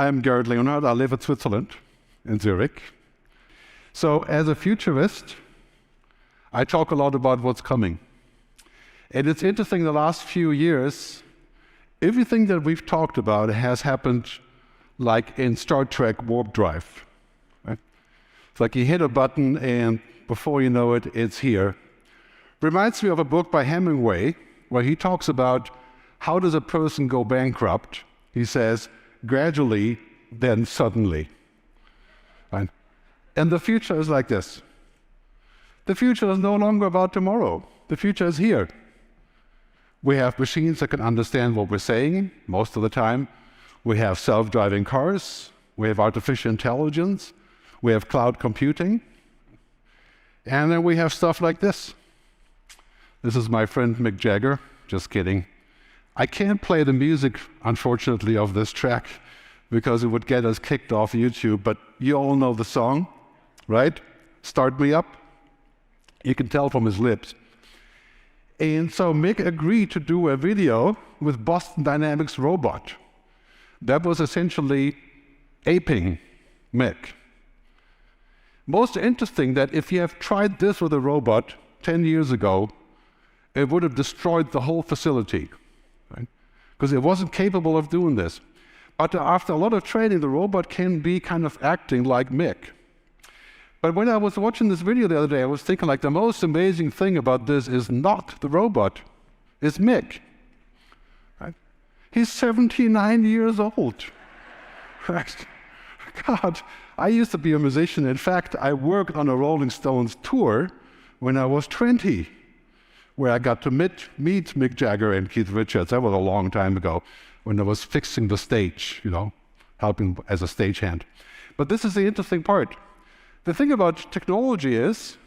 I'm Gerd Leonhard. I live in Switzerland, in Zurich. So as a futurist, I talk a lot about what's coming. And it's interesting, the last few years, everything that we've talked about has happened like in Star Trek Warp Drive. Right? It's like you hit a button and before you know it, it's here. Reminds me of a book by Hemingway where he talks about how does a person go bankrupt. He says, gradually, then suddenly. Right? And the future is like this. The future is no longer about tomorrow. The future is here. We have machines that can understand what we're saying most of the time. We have self-driving cars. We have artificial intelligence. We have cloud computing. And then we have stuff like this. This is my friend Mick Jagger. Just kidding. I can't play the music, unfortunately, of this track because it would get us kicked off YouTube, but you all know the song, right? Start Me Up. You can tell from his lips. And so Mick agreed to do a video with Boston Dynamics robot. That was essentially aping Mick. Most interesting that if you have tried this with a robot 10 years ago, it would have destroyed the whole facility, right? Because it wasn't capable of doing this. But after a lot of training, the robot can be kind of acting like Mick. But when I was watching this video the other day, I was thinking like the most amazing thing about this is not the robot, it's Mick. Right? He's 79 years old. Right? God, I used to be a musician. In fact, I worked on a Rolling Stones tour when I was 20, where I got to meet Mick Jagger and Keith Richards. That was a long time ago when I was fixing the stage, helping as a stagehand. But this is the interesting part. The thing about technology is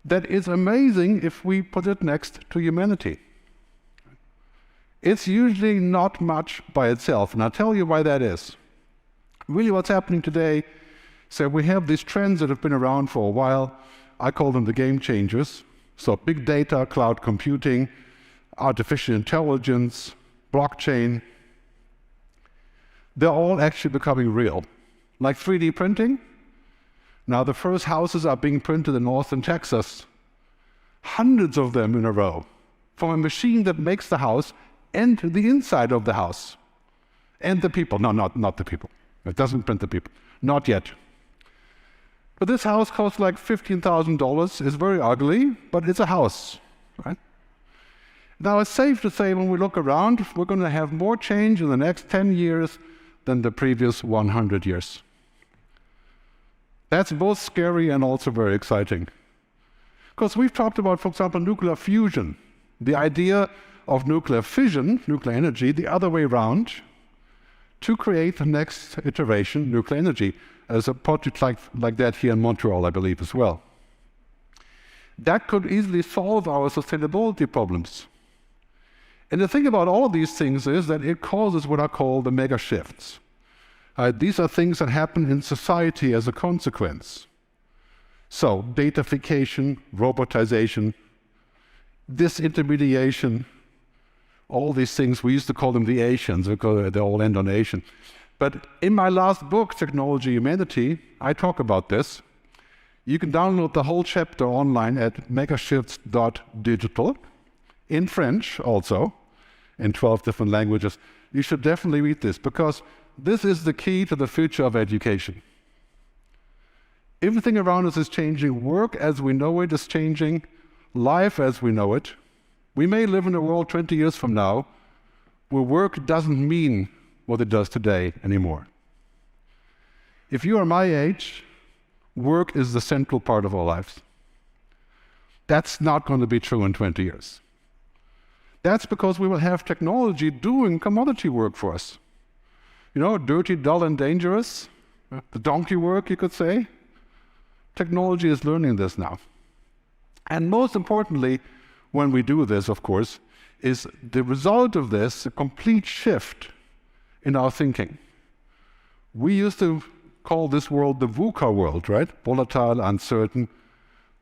that it's amazing if we put it next to humanity. It's usually not much by itself, and I'll tell you why that is. Really what's happening today, so we have these trends that have been around for a while. I call them the game changers. So big data, cloud computing, artificial intelligence, blockchain, they're all actually becoming real. Like 3D printing. Now the first houses are being printed in northern Texas. Hundreds of them in a row. From a machine that makes the house and the inside of the house. And the people. No, not the people. It doesn't print the people. Not yet. But this house costs like $15,000. It's very ugly, but it's a house, right? Now it's safe to say when we look around, we're going to have more change in the next 10 years than the previous 100 years. That's both scary and also very exciting. Because we've talked about, for example, nuclear fusion, the idea of nuclear fission, nuclear energy, the other way around, to create the next iteration, nuclear energy. There's a project like that here in Montreal, I believe, as well. That could easily solve our sustainability problems. And the thing about all of these things is that it causes what I call the megashifts. These are things that happen in society as a consequence. So, datafication, robotization, disintermediation, all these things, we used to call them the Asians because they all end on Asian. But in my last book, Technology Humanity, I talk about this. You can download the whole chapter online at megashifts.digital, in French also, in 12 different languages. You should definitely read this because this is the key to the future of education. Everything around us is changing. Work as we know it is changing. Life as we know it. We may live in a world 20 years from now where work doesn't mean what it does today anymore. If you are my age, work is the central part of our lives. That's not going to be true in 20 years. That's because we will have technology doing commodity work for us. Dirty, dull, and dangerous. The donkey work, you could say. Technology is learning this now. And most importantly, when we do this, of course, is the result of this a complete shift in our thinking. We used to call this world the VUCA world, right? Volatile, uncertain,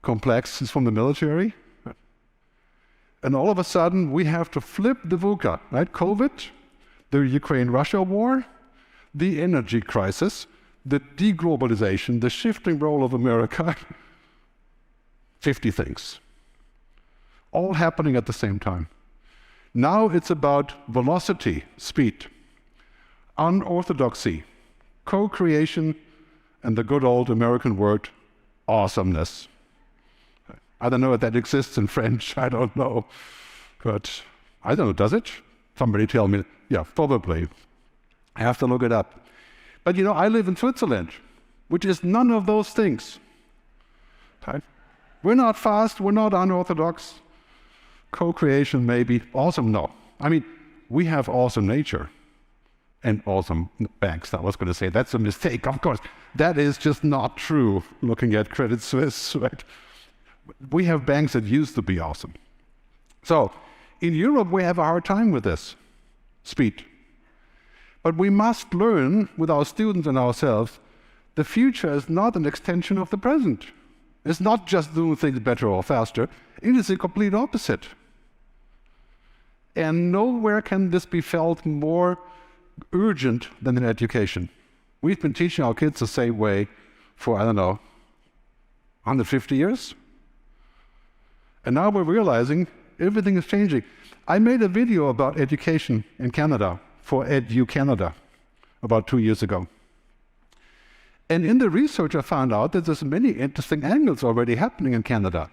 complex. It's from the military. And all of a sudden, we have to flip the VUCA, right? COVID, the Ukraine-Russia war, the energy crisis, the deglobalization, the shifting role of America, 50 things, all happening at the same time. Now it's about velocity, speed, unorthodoxy, co-creation, and the good old American word, awesomeness. I don't know if that exists in French, I don't know. But I don't know, does it? Somebody tell me. Yeah, probably. I have to look it up. But you know, I live in Switzerland, which is none of those things. Right? We're not fast, we're not unorthodox. Co-creation maybe, awesome, no. I mean, we have awesome nature and awesome banks. I was going to say that's a mistake, of course. That is just not true, looking at Credit Suisse, right? We have banks that used to be awesome. So, in Europe, we have a hard time with this, speed. But we must learn with our students and ourselves, the future is not an extension of the present. It's not just doing things better or faster, it is the complete opposite. And nowhere can this be felt more urgent than in education. We've been teaching our kids the same way for, I don't know, 150 years. And now we're realizing everything is changing. I made a video about education in Canada for Edu Canada about 2 years ago. And in the research I found out that there's many interesting angles already happening in Canada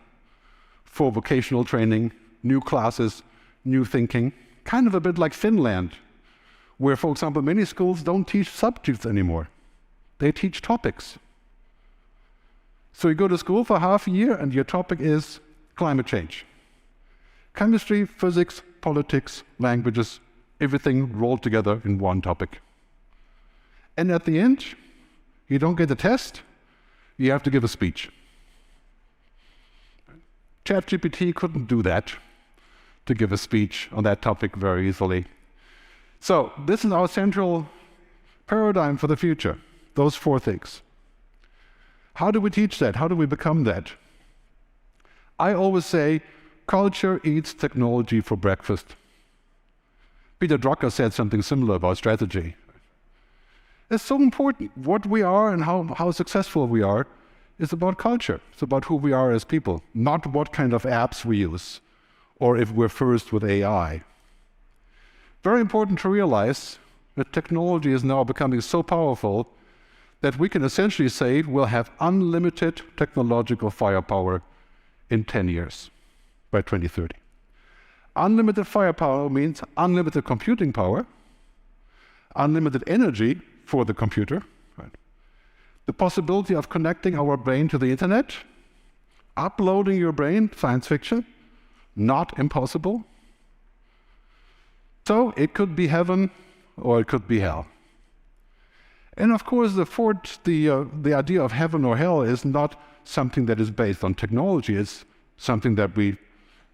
for vocational training, new classes, new thinking, kind of a bit like Finland, where, for example, many schools don't teach subjects anymore. They teach topics. So you go to school for half a year and your topic is climate change. Chemistry, physics, politics, languages, everything rolled together in one topic. And at the end, you don't get a test, you have to give a speech. ChatGPT couldn't do that, to give a speech on that topic very easily. So this is our central paradigm for the future, those 4 things. How do we teach that? How do we become that? I always say, culture eats technology for breakfast. Peter Drucker said something similar about strategy. It's so important. What we are and how successful we are is about culture. It's about who we are as people, not what kind of apps we use, or if we're first with AI. Very important to realize that technology is now becoming so powerful that we can essentially say we'll have unlimited technological firepower in 10 years, by 2030. Unlimited firepower means unlimited computing power, unlimited energy for the computer, right? The possibility of connecting our brain to the internet, uploading your brain, science fiction, not impossible. So it could be heaven or it could be hell. And of course, the idea of heaven or hell is not something that is based on technology. It's something that we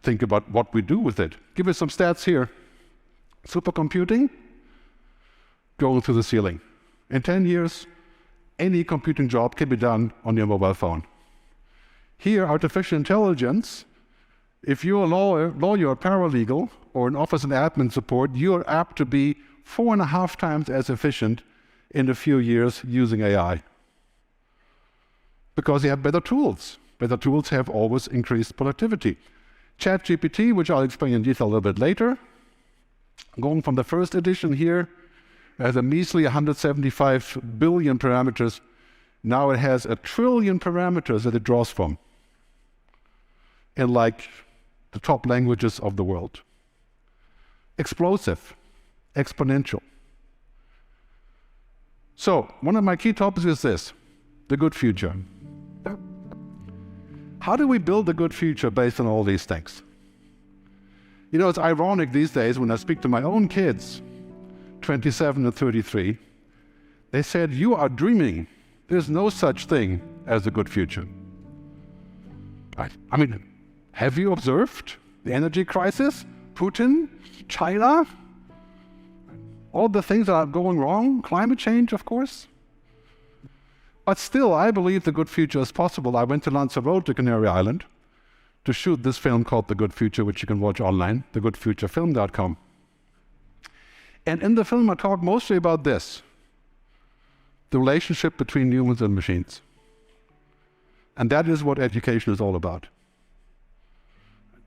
think about what we do with it. Give you some stats here. Supercomputing, going through the ceiling. In 10 years, any computing job can be done on your mobile phone. Here, artificial intelligence, if you're a lawyer, or paralegal, or an office and admin support, you're apt to be 4.5 times as efficient in a few years using AI. Because you have better tools. Better tools have always increased productivity. ChatGPT, which I'll explain in detail a little bit later, going from the first edition here, has a measly 175 billion parameters. Now it has 1 trillion parameters that it draws from in like the top languages of the world. Explosive, exponential. So, one of my key topics is this, the good future. How do we build a good future based on all these things? You know, it's ironic these days when I speak to my own kids, 27 and 33, they said, "You are dreaming. There's no such thing as a good future." Right? I mean, have you observed the energy crisis, Putin, China, all the things that are going wrong, climate change, of course? But still, I believe the good future is possible. I went to Lanzarote, to Canary Island, to shoot this film called The Good Future, which you can watch online, thegoodfuturefilm.com. And in the film, I talk mostly about this. the relationship between humans and machines. And that is what education is all about.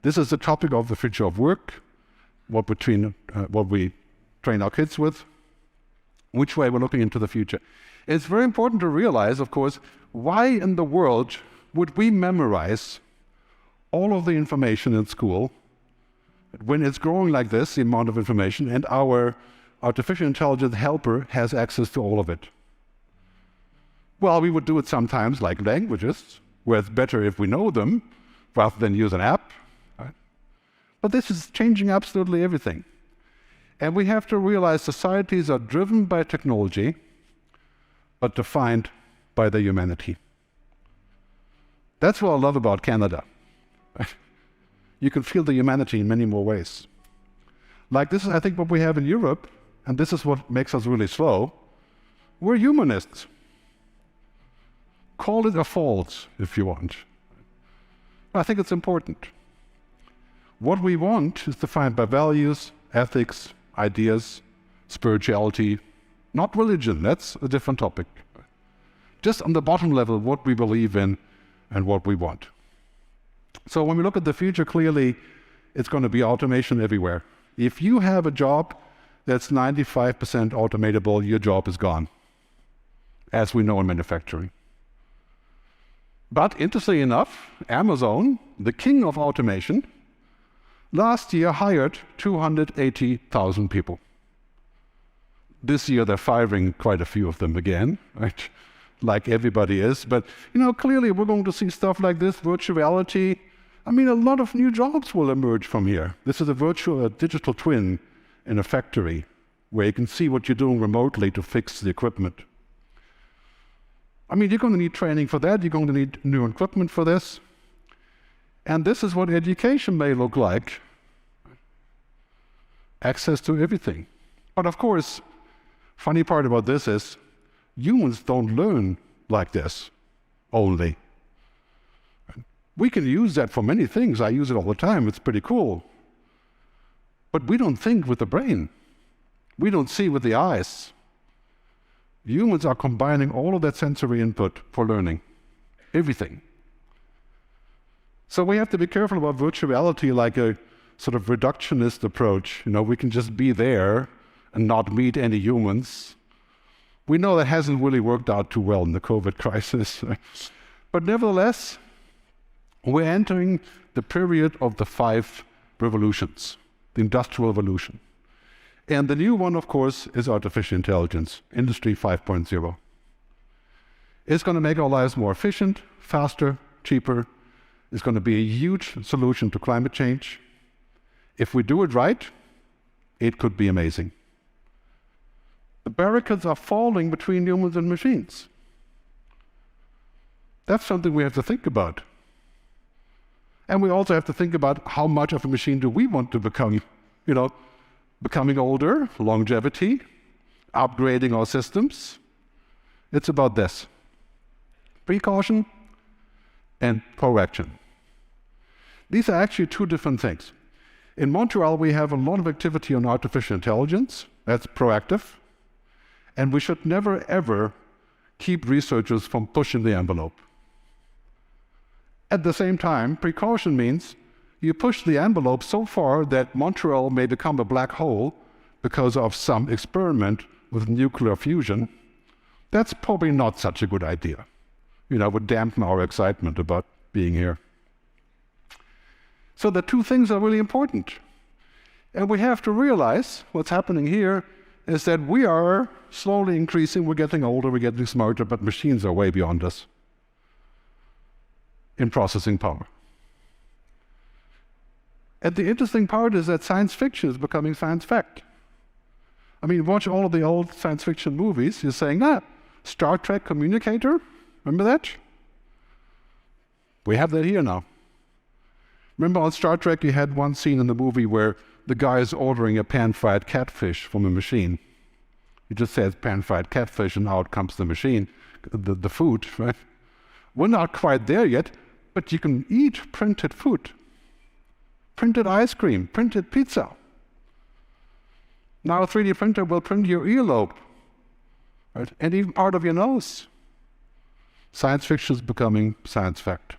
This is the topic of the future of work, what we train our kids with, which way we're looking into the future. It's very important to realize, of course, why in the world would we memorize all of the information in school when it's growing like this, the amount of information, and our artificial intelligence helper has access to all of it? Well, we would do it sometimes like languages, where it's better if we know them rather than use an app. Right? But this is changing absolutely everything. And we have to realize societies are driven by technology, but defined by their humanity. That's what I love about Canada. You can feel the humanity in many more ways. Like this is, I think, what we have in Europe, and this is what makes us really slow. We're humanists. Call it a fault, if you want. I think it's important. What we want is defined by values, ethics, ideas, spirituality, not religion. That's a different topic. Just on the bottom level, what we believe in and what we want. So when we look at the future, clearly it's going to be automation everywhere. If you have a job that's 95% automatable, your job is gone, as we know in manufacturing. But interestingly enough, Amazon, the king of automation, last year hired 280,000 people. This year they're firing quite a few of them again, right? Like everybody is. But clearly we're going to see stuff like this, virtual reality. I mean, a lot of new jobs will emerge from here. This is a digital twin in a factory where you can see what you're doing remotely to fix the equipment. I mean, you're going to need training for that. You're going to need new equipment for this. And this is what education may look like. Access to everything. But of course, funny part about this is humans don't learn like this only. We can use that for many things. I use it all the time. It's pretty cool. But we don't think with the brain. We don't see with the eyes. Humans are combining all of that sensory input for learning. Everything. So we have to be careful about virtual reality, like a sort of reductionist approach. We can just be there and not meet any humans. We know that hasn't really worked out too well in the COVID crisis. But nevertheless, we're entering the period of the 5 revolutions, the Industrial Revolution. And the new one, of course, is artificial intelligence, Industry 5.0. It's going to make our lives more efficient, faster, cheaper. It's going to be a huge solution to climate change. If we do it right, it could be amazing. The barricades are falling between humans and machines. That's something we have to think about. And we also have to think about how much of a machine do we want to become, becoming older, longevity, upgrading our systems. It's about this. Precaution and proaction. These are actually 2 different things. In Montreal, we have a lot of activity on artificial intelligence. That's proactive. And we should never, ever keep researchers from pushing the envelope. At the same time, precaution means you push the envelope so far that Montreal may become a black hole because of some experiment with nuclear fusion. That's probably not such a good idea. Would dampen our excitement about being here. So the 2 things are really important. And we have to realize what's happening here is that we are slowly increasing. We're getting older, we're getting smarter, but machines are way beyond us in processing power. And the interesting part is that science fiction is becoming science fact. I mean, watch all of the old science fiction movies. You're saying, Star Trek communicator, remember that? We have that here now. Remember on Star Trek, you had one scene in the movie where the guy is ordering a pan-fried catfish from a machine. He just says pan-fried catfish, and out comes the machine, the food, right? We're not quite there yet, but you can eat printed food. Printed ice cream, printed pizza. Now a 3D printer will print your earlobe right? And even part of your nose. Science fiction is becoming science fact.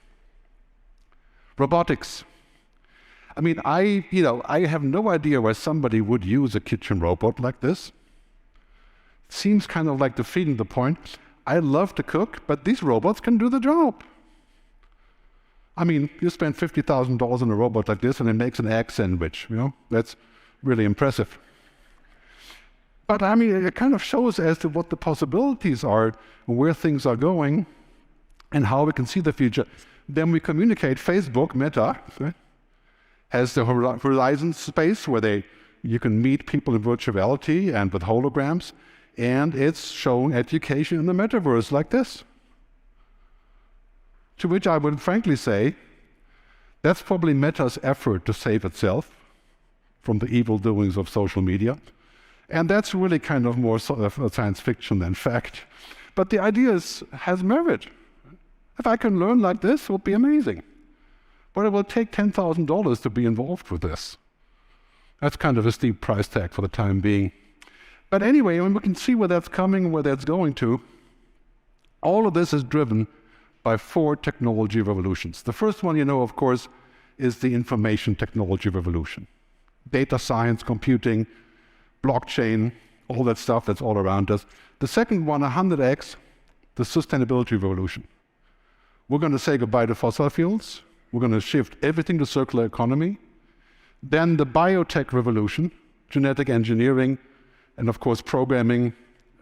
Robotics. I mean, I have no idea why somebody would use a kitchen robot like this. It seems kind of like defeating the point. I love to cook, but these robots can do the job. I mean, you spend $50,000 on a robot like this and it makes an egg sandwich, That's really impressive. But I mean, it kind of shows as to what the possibilities are, where things are going, and how we can see the future. Then we communicate. Facebook, Meta, right, has the Horizon space where you can meet people in virtual reality and with holograms, and it's showing education in the Metaverse like this. To which I would frankly say, that's probably Meta's effort to save itself from the evil doings of social media. And that's really kind of more sort of science fiction than fact. But the idea has merit. If I can learn like this, it will be amazing. But it will take $10,000 to be involved with this. That's kind of a steep price tag for the time being. But anyway, when we can see where that's coming, where that's going to, all of this is driven by 4 technology revolutions. The first one, of course, is the information technology revolution. Data science, computing, blockchain, all that stuff that's all around us. The second one, 100x, the sustainability revolution. We're going to say goodbye to fossil fuels. We're going to shift everything to circular economy. Then the biotech revolution, genetic engineering, and of course programming,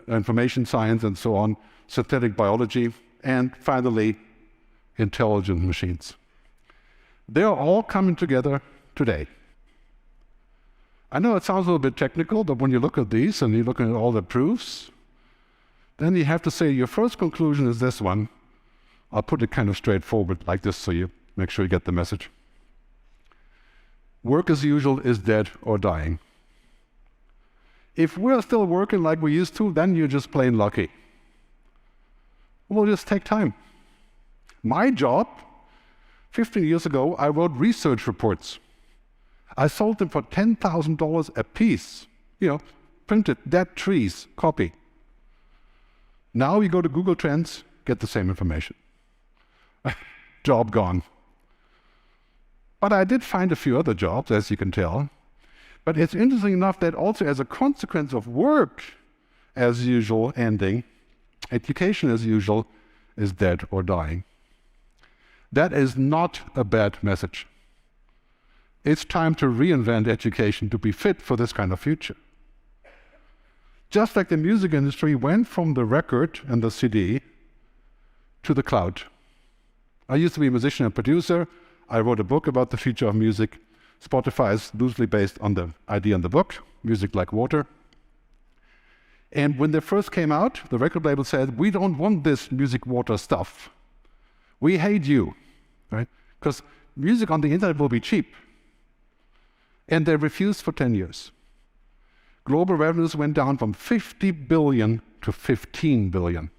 information science, and so on, synthetic biology, and finally, intelligent machines. They are all coming together today. I know it sounds a little bit technical, but when you look at these and you look at all the proofs, then you have to say your first conclusion is this one. I'll put it kind of straightforward like this so you make sure you get the message. Work as usual is dead or dying. If we're still working like we used to, then you're just plain lucky. We'll just take time. My job, 15 years ago, I wrote research reports. I sold them for $10,000 a piece. Printed, dead trees, copy. Now you go to Google Trends, get the same information. Job gone. But I did find a few other jobs, as you can tell. But it's interesting enough that also as a consequence of work as usual ending, education as usual is dead or dying. That is not a bad message. It's time to reinvent education to be fit for this kind of future. Just like the music industry went from the record and the CD to the cloud. I used to be a musician and producer. I wrote a book about the future of music. Spotify is loosely based on the idea in the book, Music Like Water. And when they first came out, the record label said, we don't want this music water stuff. We hate you, right? Because music on the internet will be cheap. And they refused for 10 years. Global revenues went down from 50 billion to 15 billion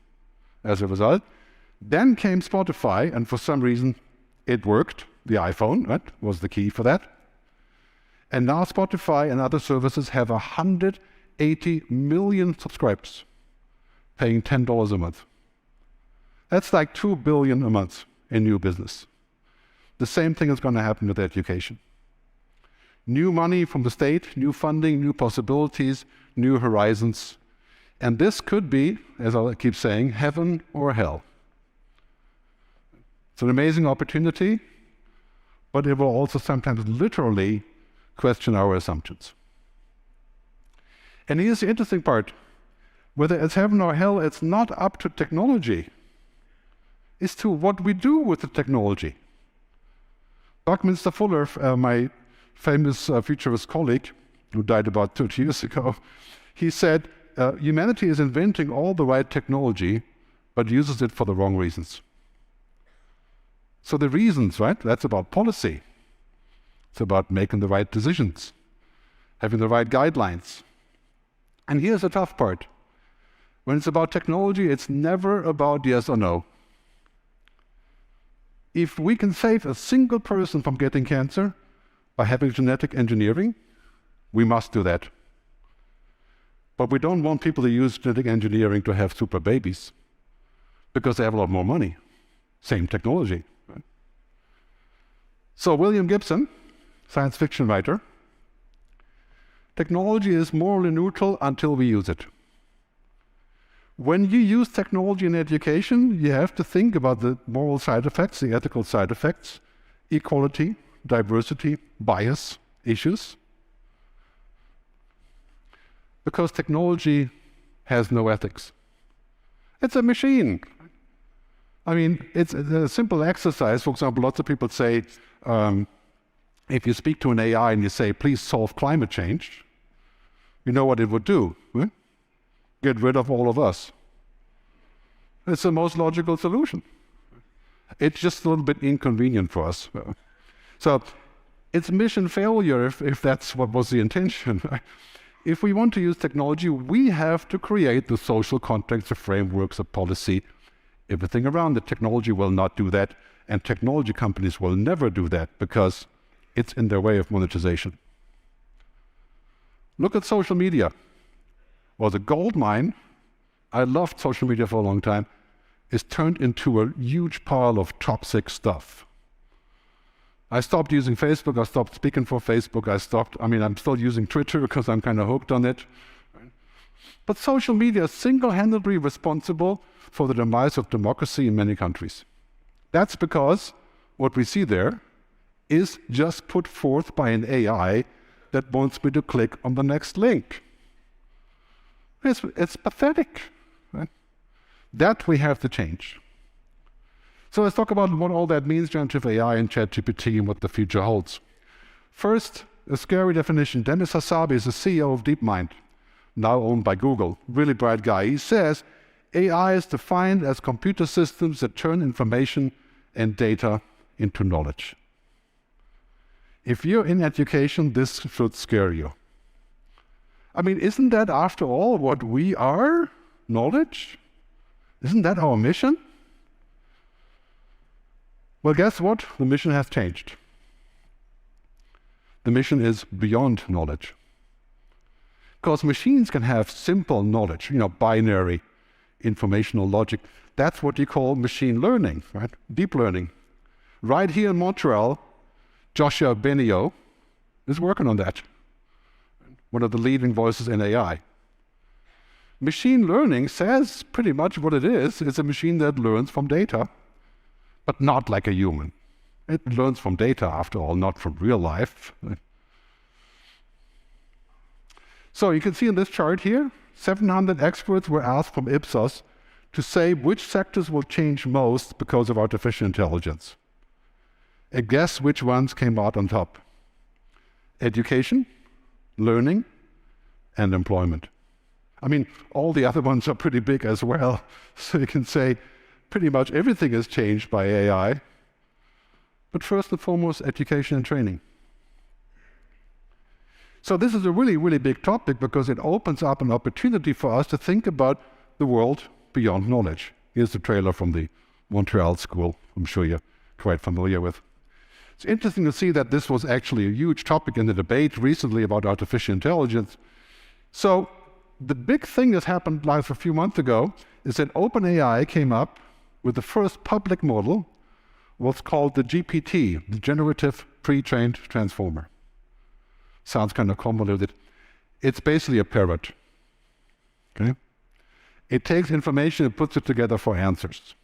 as a result. Then came Spotify, and for some reason it worked. The iPhone, right, was the key for that. And now Spotify and other services have 180 million subscribers paying $10 a month. That's like 2 billion a month in new business. The same thing is going to happen with education. New money from the state, new funding, new possibilities, new horizons. And this could be, as I keep saying, heaven or hell. It's an amazing opportunity, but it will also sometimes literally question our assumptions. And here's the interesting part. Whether it's heaven or hell, it's not up to technology. It's to what we do with the technology. Buckminster Fuller, my famous futurist colleague, who died about 30 years ago, he said, humanity is inventing all the right technology, but uses it for the wrong reasons. So the reasons, right, that's about policy. It's about making the right decisions, having the right guidelines. And here's the tough part. When it's about technology, it's never about yes or no. If we can save a single person from getting cancer by having genetic engineering, we must do that. But we don't want people to use genetic engineering to have super babies because they have a lot more money. Same technology. Right? So William Gibson, science fiction writer, technology is morally neutral until we use it. When you use technology in education, you have to think about the moral side effects, the ethical side effects, equality, diversity, bias issues. Because technology has no ethics. It's a machine. I mean, it's a simple exercise. For example, lots of people say, if you speak to an AI and you say, please solve climate change, you know what it would do? Huh? Get rid of all of us. It's the most logical solution. It's just a little bit inconvenient for us. So it's mission failure if that's what was the intention. If we want to use technology, we have to create the social context, the frameworks, the policy, everything around it. Technology will not do that, and technology companies will never do that because it's in their way of monetization. Look at social media. Well, the gold mine, I loved social media for a long time, is turned into a huge pile of toxic stuff. I stopped using Facebook, I stopped speaking for Facebook, I'm still using Twitter because I'm kind of hooked on it. But social media is single-handedly responsible for the demise of democracy in many countries. That's because what we see there is just put forth by an AI that wants me to click on the next link. It's pathetic. Right? That we have to change. So let's talk about what all that means, generative AI and ChatGPT, and what the future holds. First, a scary definition. Dennis Hasabi is the CEO of DeepMind, now owned by Google. Really bright guy. He says, AI is defined as computer systems that turn information and data into knowledge. If you're in education, this should scare you. I mean, isn't that, after all, what we are? Knowledge? Isn't that our mission? Well, guess what? The mission has changed. The mission is beyond knowledge. Because machines can have simple knowledge, binary, informational logic. That's what you call machine learning, right? Deep learning. Right here in Montreal, Joshua Benio is working on that. One of the leading voices in AI. Machine learning says pretty much what it is. It's a machine that learns from data, but not like a human. It learns from data, after all, not from real life. So you can see in this chart here, 700 experts were asked from Ipsos to say which sectors will change most because of artificial intelligence. And guess which ones came out on top? Education, learning, and employment. I mean, all the other ones are pretty big as well. So you can say pretty much everything is changed by AI. But first and foremost, education and training. So this is a really, really big topic because it opens up an opportunity for us to think about the world beyond knowledge. Here's the trailer from the Montreal School, I'm sure you're quite familiar with. It's interesting to see that this was actually a huge topic in the debate recently about artificial intelligence. So the big thing that happened like a few months ago is that OpenAI came up with the first public model, what's called the GPT, the Generative Pre-trained Transformer. Sounds kind of convoluted. It's basically a parrot. Okay? It takes information and puts it together for answers.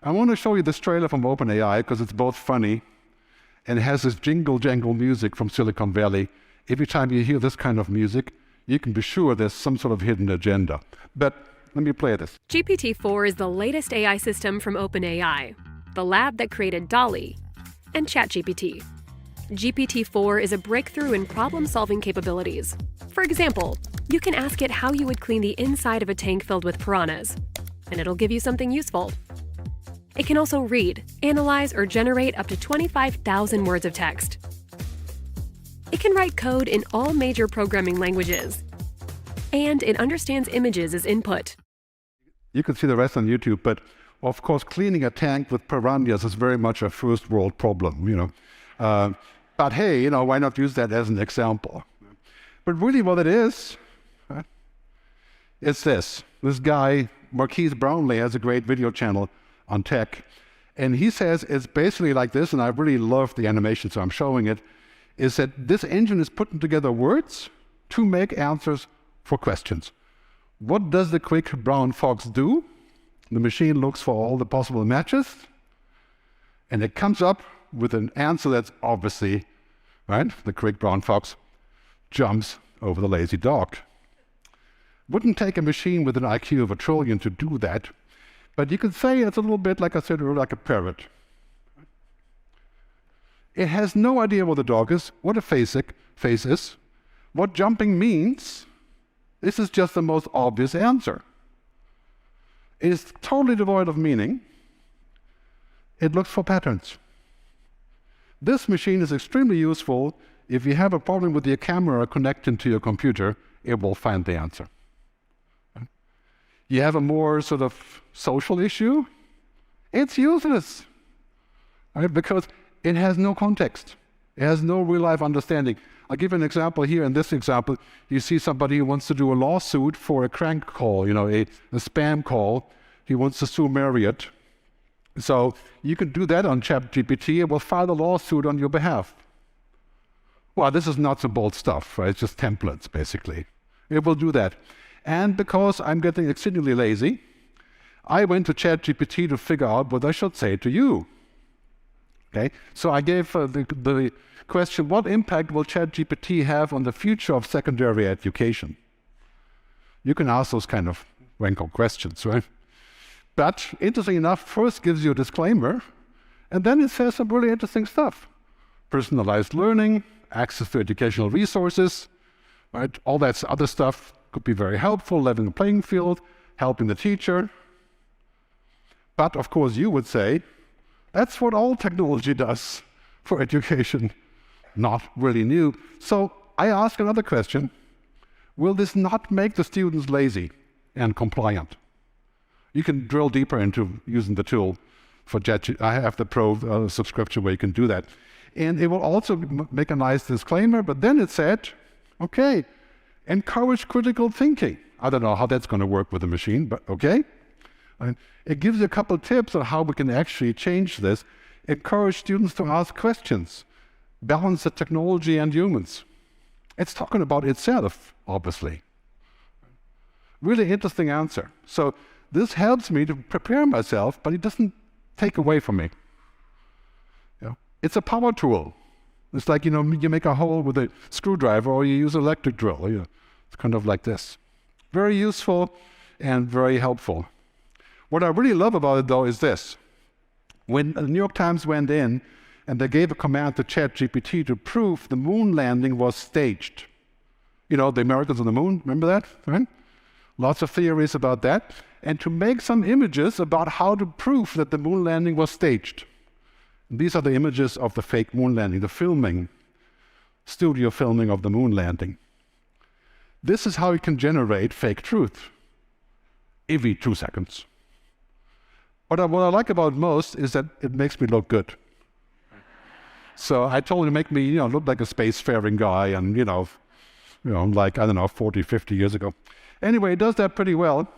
I want to show you this trailer from OpenAI because it's both funny and it has this jingle-jangle music from Silicon Valley. Every time you hear this kind of music, you can be sure there's some sort of hidden agenda. But let me play this. GPT-4 is the latest AI system from OpenAI, the lab that created DALL-E and ChatGPT. GPT-4 is a breakthrough in problem-solving capabilities. For example, you can ask it how you would clean the inside of a tank filled with piranhas, and it'll give you something useful. It can also read, analyze, or generate up to 25,000 words of text. It can write code in all major programming languages, and it understands images as input. You can see the rest on YouTube, but of course, cleaning a tank with piranhas is very much a first world problem, But hey, why not use that as an example? But really what it is, right, It's this. This guy, Marquise Brownlee, has a great video channel on tech. And he says it's basically like this, and I really love the animation, so I'm showing it, is that this engine is putting together words to make answers for questions. What does the quick brown fox do? The machine looks for all the possible matches, and it comes up with an answer that's obviously, right? The quick brown fox jumps over the lazy dog. Wouldn't take a machine with an IQ of 1 trillion to do that, but you could say it's a little bit, like I said earlier, like a parrot. It has no idea what the dog is, what a face is, what jumping means. This is just the most obvious answer. It is totally devoid of meaning. It looks for patterns. This machine is extremely useful. If you have a problem with your camera connecting to your computer, it will find the answer. You have a more sort of social issue, it's useless, right? Because it has no context. It has no real-life understanding. I'll give you an example here. In this example, you see somebody who wants to do a lawsuit for a crank call, a spam call. He wants to sue Marriott. So you can do that on ChatGPT. It will file a lawsuit on your behalf. Well, this is nuts and bolts stuff, right? It's just templates, basically. It will do that. And because I'm getting exceedingly lazy, I went to ChatGPT to figure out what I should say to you. Okay, so I gave the question, what impact will ChatGPT have on the future of secondary education? You can ask those kind of wrinkle questions, right? But interesting enough, first gives you a disclaimer, and then it says some really interesting stuff. Personalized learning, access to educational resources, right? All that other stuff could be very helpful, leveling the playing field, helping the teacher. But of course you would say, that's what all technology does for education. Not really new. So I ask another question. Will this not make the students lazy and compliant? You can drill deeper into using the tool for ChatGPT. I have the Pro subscription where you can do that. And it will also make a nice disclaimer, but then it said, okay, encourage critical thinking. I don't know how that's going to work with the machine, but okay. And it gives you a couple of tips on how we can actually change this. Encourage students to ask questions. Balance the technology and humans. It's talking about itself, obviously. Really interesting answer. So this helps me to prepare myself, but it doesn't take away from me. It's a power tool. It's like, you make a hole with a screwdriver or you use an electric drill. It's kind of like this. Very useful and very helpful. What I really love about it, though, is this. When the New York Times went in and they gave a command to ChatGPT to prove the moon landing was staged. The Americans on the moon, remember that? Right? Lots of theories about that. And to make some images about how to prove that the moon landing was staged. These are the images of the fake moon landing, the filming, studio filming of the moon landing. This is how you can generate fake truth every 2 seconds. What I like about most is that it makes me look good. So I told it to make me, look like a spacefaring guy and, like, 40, 50 years ago. Anyway, it does that pretty well.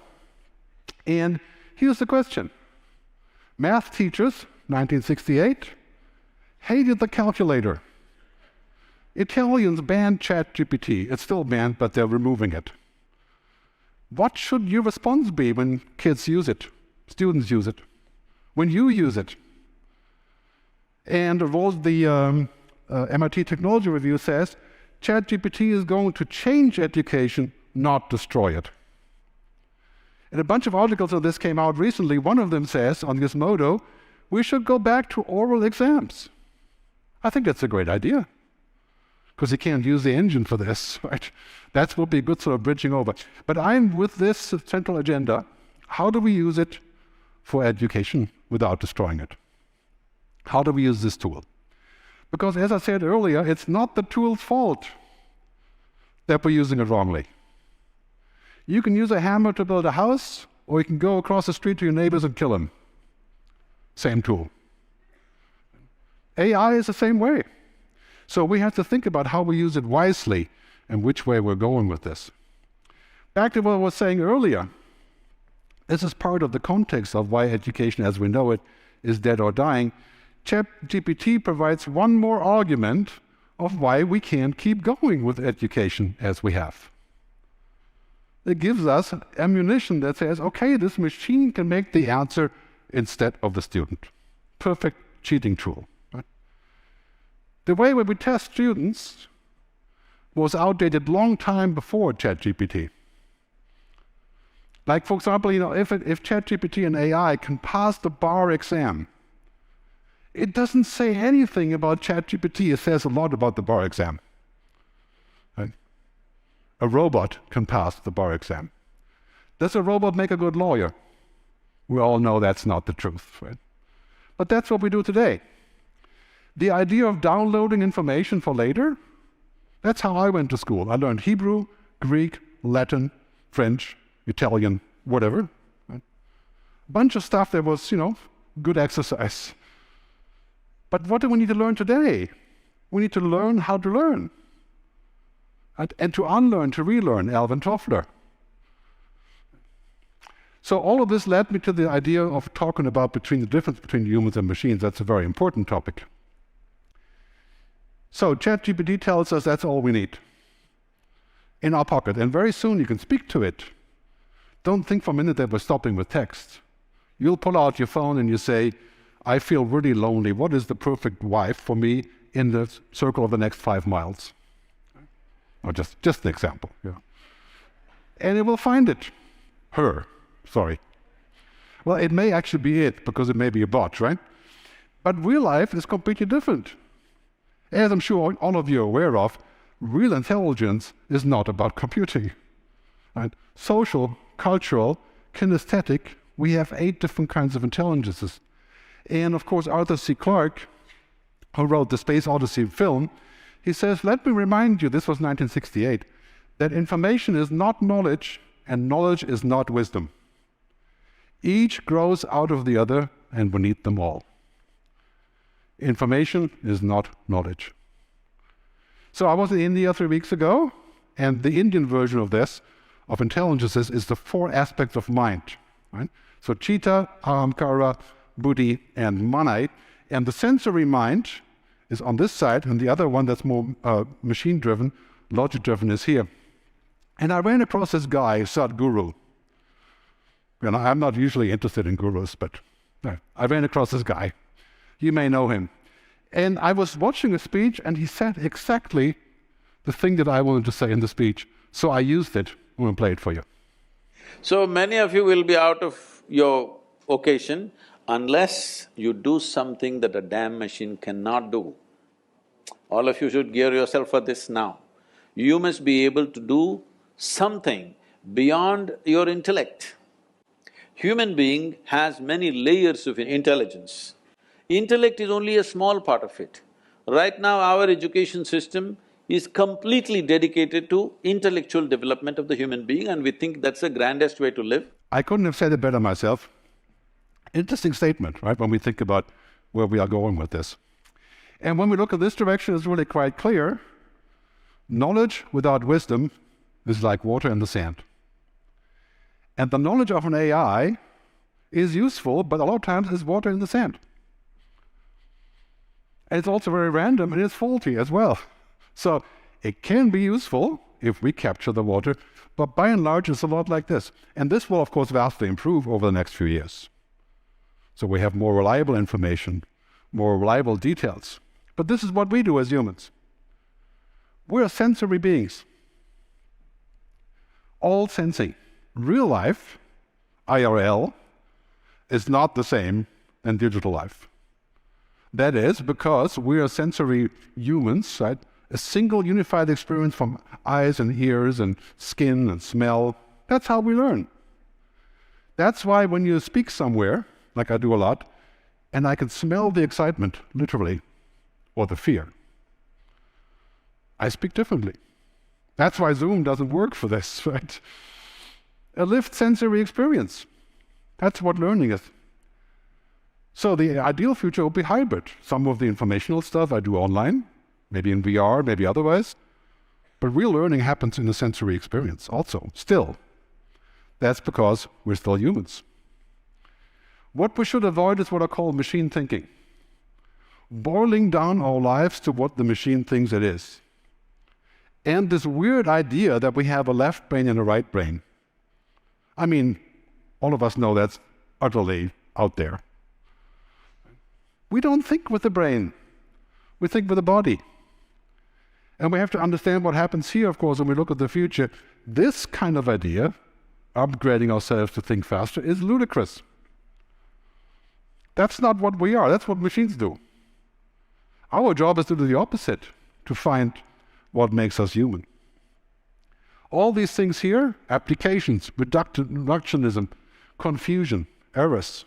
And here's the question. Math teachers, 1968, hated the calculator. Italians banned ChatGPT. It's still banned, but they're removing it. What should your response be when kids use it, students use it, when you use it? And the MIT Technology Review says, ChatGPT is going to change education, not destroy it. And a bunch of articles on this came out recently. One of them says, on Gizmodo, we should go back to oral exams. I think that's a great idea, because you can't use the engine for this, right? That would be a good sort of bridging over. But I'm with this central agenda. How do we use it for education without destroying it? How do we use this tool? Because as I said earlier, it's not the tool's fault that we're using it wrongly. You can use a hammer to build a house, or you can go across the street to your neighbors and kill them. Same tool. AI is the same way. So we have to think about how we use it wisely and which way we're going with this. Back to what I was saying earlier, this is part of the context of why education as we know it is dead or dying. ChatGPT provides one more argument of why we can't keep going with education as we have. It gives us ammunition that says, okay, this machine can make the answer instead of the student. Perfect cheating tool. Right? The way we test students was outdated long time before ChatGPT. Like, for example, if ChatGPT and AI can pass the bar exam, it doesn't say anything about ChatGPT. It says a lot about the bar exam. Right? A robot can pass the bar exam. Does a robot make a good lawyer? We all know that's not the truth, right? But that's what we do today. The idea of downloading information for later, that's how I went to school. I learned Hebrew, Greek, Latin, French, Italian, whatever. Right? A bunch of stuff that was, good exercise. But what do we need to learn today? We need to learn how to learn. And to unlearn, to relearn, Alvin Toffler. So all of this led me to the idea of talking about the difference between humans and machines. That's a very important topic. So ChatGPT tells us that's all we need in our pocket. And very soon you can speak to it. Don't think for a minute that we're stopping with text. You'll pull out your phone and you say, I feel really lonely. What is the perfect wife for me in the circle of the next 5 miles? Or just an example. Yeah. And it will find it. Her. Sorry. Well, it may actually be it, because it may be a bot, right? But real life is completely different. As I'm sure all of you are aware of, real intelligence is not about computing. Right? Social, cultural, kinesthetic, we have 8 different kinds of intelligences. And of course, Arthur C. Clarke, who wrote the Space Odyssey film, he says, let me remind you, this was 1968, that information is not knowledge and knowledge is not wisdom. Each grows out of the other and we need them all. Information is not knowledge. So I was in India 3 weeks ago, and the Indian version of this, of intelligences, is the 4 aspects of mind. Right? So Chitta, Ahamkara, Buddhi, and Manai. And the sensory mind is on this side, and the other one that's more machine-driven, logic-driven, is here. And I ran across this guy, Sadhguru. I'm not usually interested in gurus, but I ran across this guy. You may know him. And I was watching a speech, and he said exactly the thing that I wanted to say in the speech. So I used it. I'm going to play it for you. So many of you will be out of your vocation unless you do something that a damn machine cannot do. All of you should gear yourself for this now. You must be able to do something beyond your intellect. Human being has many layers of intelligence. Intellect is only a small part of it. Right now, our education system is completely dedicated to intellectual development of the human being, and we think that's the grandest way to live. I couldn't have said it better myself. Interesting statement, right, when we think about where we are going with this. And when we look at this direction, it's really quite clear. Knowledge without wisdom is like water in the sand. And the knowledge of an AI is useful, but a lot of times it's water in the sand. And it's also very random and it's faulty as well. So it can be useful if we capture the water, but by and large it's a lot like this. And this will of course vastly improve over the next few years. So we have more reliable information, more reliable details. But this is what we do as humans. We're sensory beings. All sensing. Real life, IRL, is not the same than digital life. That is because we are sensory humans, right? A single unified experience from eyes and ears and skin and smell. That's how we learn. That's why when you speak somewhere, like I do a lot, and I can smell the excitement, literally, or the fear, I speak differently. That's why Zoom doesn't work for this, right? A lived sensory experience. That's what learning is. So the ideal future will be hybrid. Some of the informational stuff I do online, maybe in VR, maybe otherwise, but real learning happens in the sensory experience also, still. That's because we're still humans. What we should avoid is what I call machine thinking. Boiling down our lives to what the machine thinks it is. And this weird idea that we have a left brain and a right brain. I mean, all of us know that's utterly out there. We don't think with the brain. We think with the body. And we have to understand what happens here, of course, when we look at the future. This kind of idea, upgrading ourselves to think faster, is ludicrous. That's not what we are. That's what machines do. Our job is to do the opposite, to find what makes us human. All these things here, applications, reductionism, confusion, errors,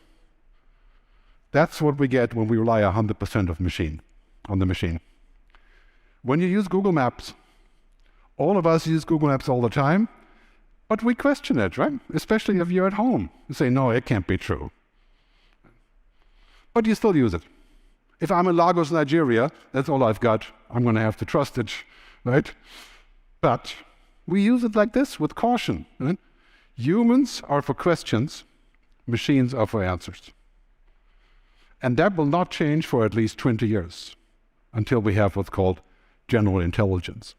that's what we get when we rely 100% on the machine. When you use Google Maps, all of us use Google Maps all the time, but we question it, right? Especially if you're at home. You say, no, it can't be true. But you still use it. If I'm in Lagos, Nigeria, that's all I've got. I'm going to have to trust it, right? But we use it like this, with caution. Right? Humans are for questions, machines are for answers. And that will not change for at least 20 years, until we have what's called general intelligence,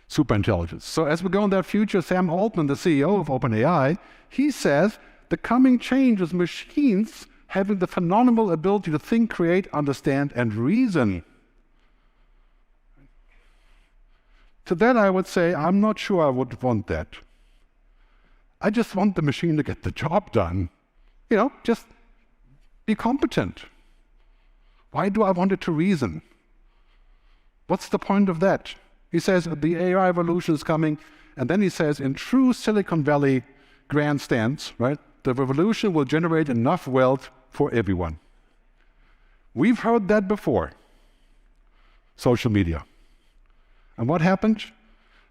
superintelligence. So as we go in that future, Sam Altman, the CEO of OpenAI, he says the coming change is machines having the phenomenal ability to think, create, understand, and reason. To that I would say, I'm not sure I would want that. I just want the machine to get the job done. You know, just be competent. Why do I want it to reason? What's the point of that? He says the AI revolution is coming, and then he says in true Silicon Valley grandstands, right, the revolution will generate enough wealth for everyone. We've heard that before. Social media. And what happened?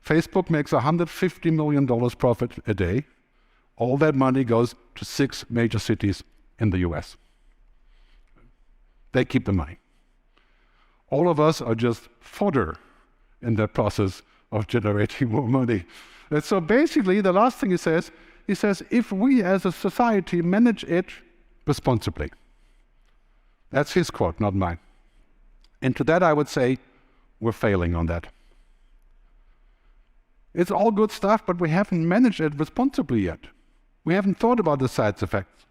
Facebook makes $150 million profit a day. All that money goes to 6 major cities in the US. They keep the money. All of us are just fodder in that process of generating more money. And so basically, the last thing he says, if we as a society manage it responsibly. That's his quote, not mine. And to that I would say, we're failing on that. It's all good stuff, but we haven't managed it responsibly yet. We haven't thought about the side effects.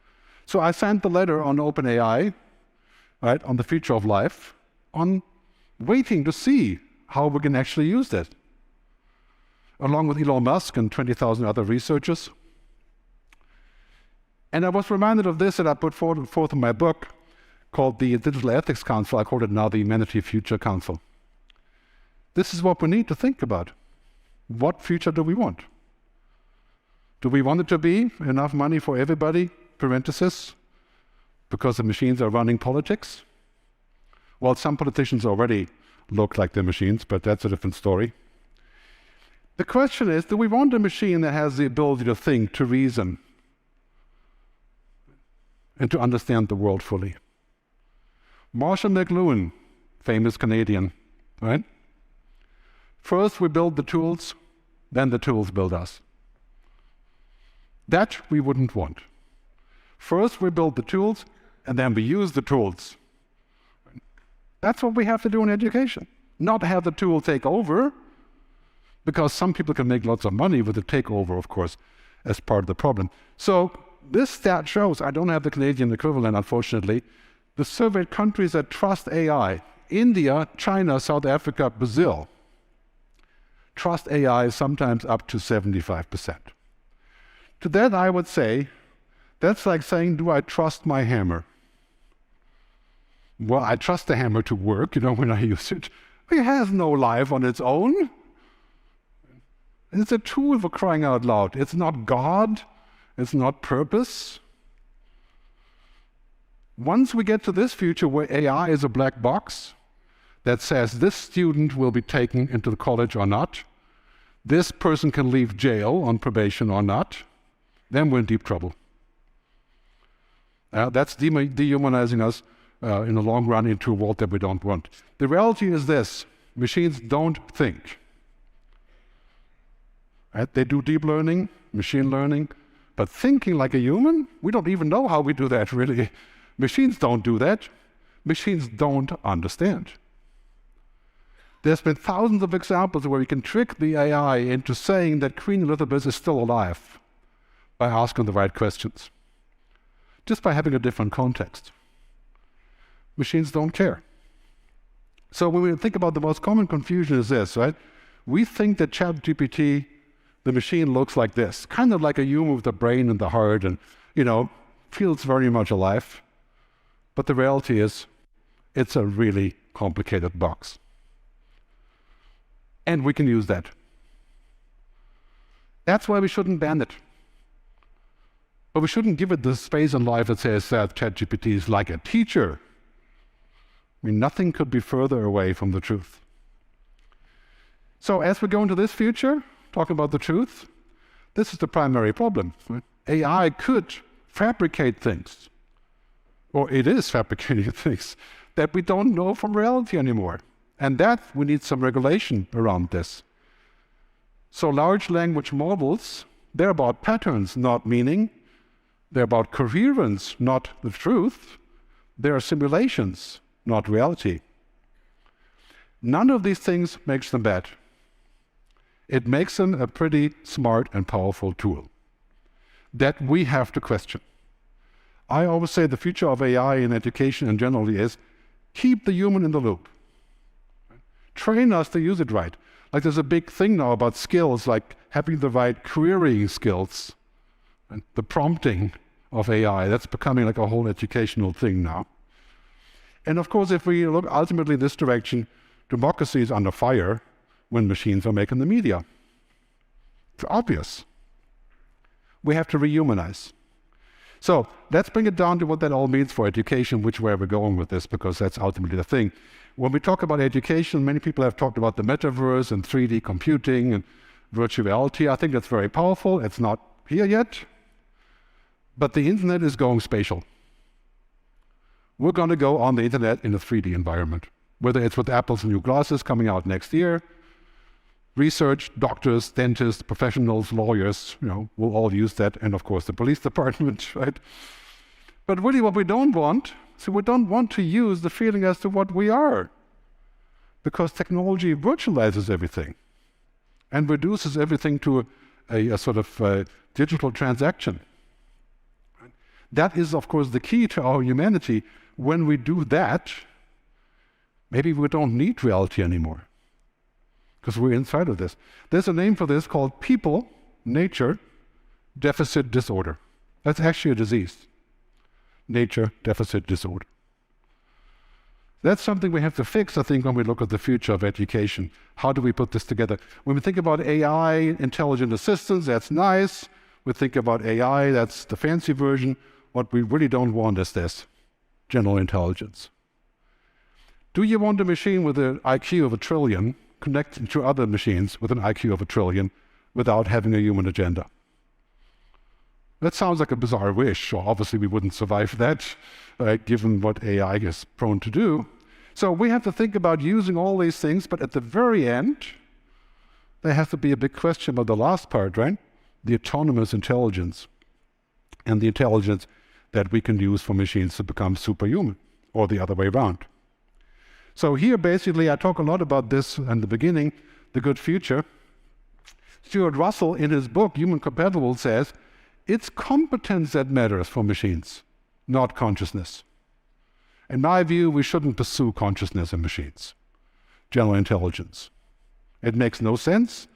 So I sent the letter on OpenAI, right, on the future of life, on waiting to see how we can actually use that. Along with Elon Musk and 20,000 other researchers. And I was reminded of this that I put forth in my book called the Digital Ethics Council. I call it now the Humanity Future Council. This is what we need to think about. What future do we want? Do we want it to be enough money for everybody, parenthesis, because the machines are running politics? Well, some politicians already look like they're machines, but that's a different story. The question is, do we want a machine that has the ability to think, to reason, and to understand the world fully? Marshall McLuhan, famous Canadian, right? First we build the tools, then the tools build us. That we wouldn't want. First we build the tools, and then we use the tools. That's what we have to do in education. Not have the tool take over, because some people can make lots of money with the takeover, of course, as part of the problem. So this stat shows, I don't have the Canadian equivalent, unfortunately, the surveyed countries that trust AI, India, China, South Africa, Brazil, trust AI sometimes up to 75%. To that I would say, that's like saying, do I trust my hammer? Well, I trust the hammer to work, when I use it. It has no life on its own. It's a tool for crying out loud. It's not God. It's not purpose. Once we get to this future where AI is a black box that says this student will be taken into the college or not, this person can leave jail on probation or not, then we're in deep trouble. That's dehumanizing us in the long run into a world that we don't want. The reality is this: machines don't think. right? They do deep learning, machine learning, but thinking like a human, we don't even know how we do that, really. Machines don't do that. Machines don't understand. There's been thousands of examples where we can trick the AI into saying that Queen Elizabeth is still alive by asking the right questions, just by having a different context. Machines don't care. So when we think about the most common confusion is this, right? We think that ChatGPT, the machine, looks like this, kind of like a human with the brain and the heart and, feels very much alive. But the reality is, it's a really complicated box. And we can use that. That's why we shouldn't ban it. But we shouldn't give it the space in life that says that ChatGPT is like a teacher. I mean, nothing could be further away from the truth. So as we go into this future, talking about the truth, this is the primary problem. Right? AI could fabricate things, or it is fabricating things, that we don't know from reality anymore. And that we need some regulation around this. So large language models, they're about patterns, not meaning. They're about coherence, not the truth. They're simulations, not reality. None of these things makes them bad. It makes them a pretty smart and powerful tool that we have to question. I always say the future of AI in education and generally is keep the human in the loop. Train us to use it right. Like there's a big thing now about skills, like having the right querying skills and the prompting of AI. That's becoming like a whole educational thing now. And of course, if we look ultimately in this direction, democracy is under fire when machines are making the media. It's obvious. We have to rehumanize. So let's bring it down to what that all means for education, which way we're going with this, because that's ultimately the thing. When we talk about education, many people have talked about the Metaverse and 3D computing and virtual reality. I think that's very powerful. It's not here yet, but the internet is going spatial. We're going to go on the internet in a 3D environment, whether it's with Apple's new glasses coming out next year. Research, doctors, dentists, professionals, lawyers, will all use that, and of course the police department, right? But really what we don't want, we don't want to use the feeling as to what we are, because technology virtualizes everything and reduces everything to a sort of digital transaction. That is, of course, the key to our humanity. When we do that, maybe we don't need reality anymore, because we're inside of this. There's a name for this called people-nature deficit disorder. That's actually a disease. Nature deficit disorder. That's something we have to fix, I think, when we look at the future of education. How do we put this together? When we think about AI, intelligent assistants, that's nice. We think about AI, that's the fancy version. What we really don't want is this, general intelligence. Do you want a machine with an IQ of 1 trillion connecting to other machines with an IQ of 1 trillion without having a human agenda? That sounds like a bizarre wish, or obviously we wouldn't survive that, given what AI is prone to do. So we have to think about using all these things, but at the very end, there has to be a big question about the last part, right? The autonomous intelligence, and the intelligence that we can use for machines to become superhuman, or the other way around. So here, basically, I talk a lot about this in the beginning, the good future. Stuart Russell, in his book, Human Compatible, says, it's competence that matters for machines, not consciousness. In my view, we shouldn't pursue consciousness in machines, general intelligence. It makes no sense.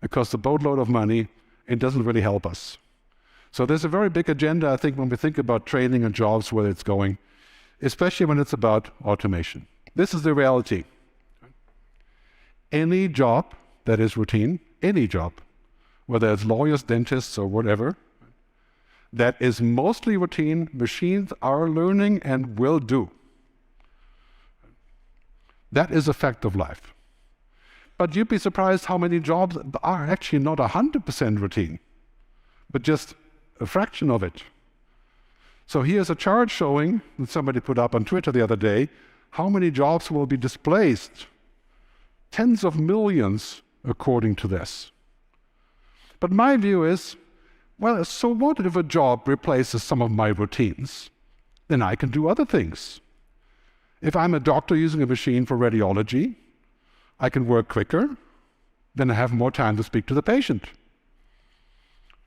It costs a boatload of money. It doesn't really help us. So there's a very big agenda, I think, when we think about training and jobs, where it's going, especially when it's about automation. This is the reality. Any job that is routine, any job, whether it's lawyers, dentists, or whatever, that is mostly routine, machines are learning and will do. That is a fact of life. But you'd be surprised how many jobs are actually not 100% routine, but just a fraction of it. So here's a chart showing, that somebody put up on Twitter the other day, how many jobs will be displaced. Tens of millions, according to this. But my view is, well, so what if a job replaces some of my routines? Then I can do other things. If I'm a doctor using a machine for radiology, I can work quicker, then I have more time to speak to the patient.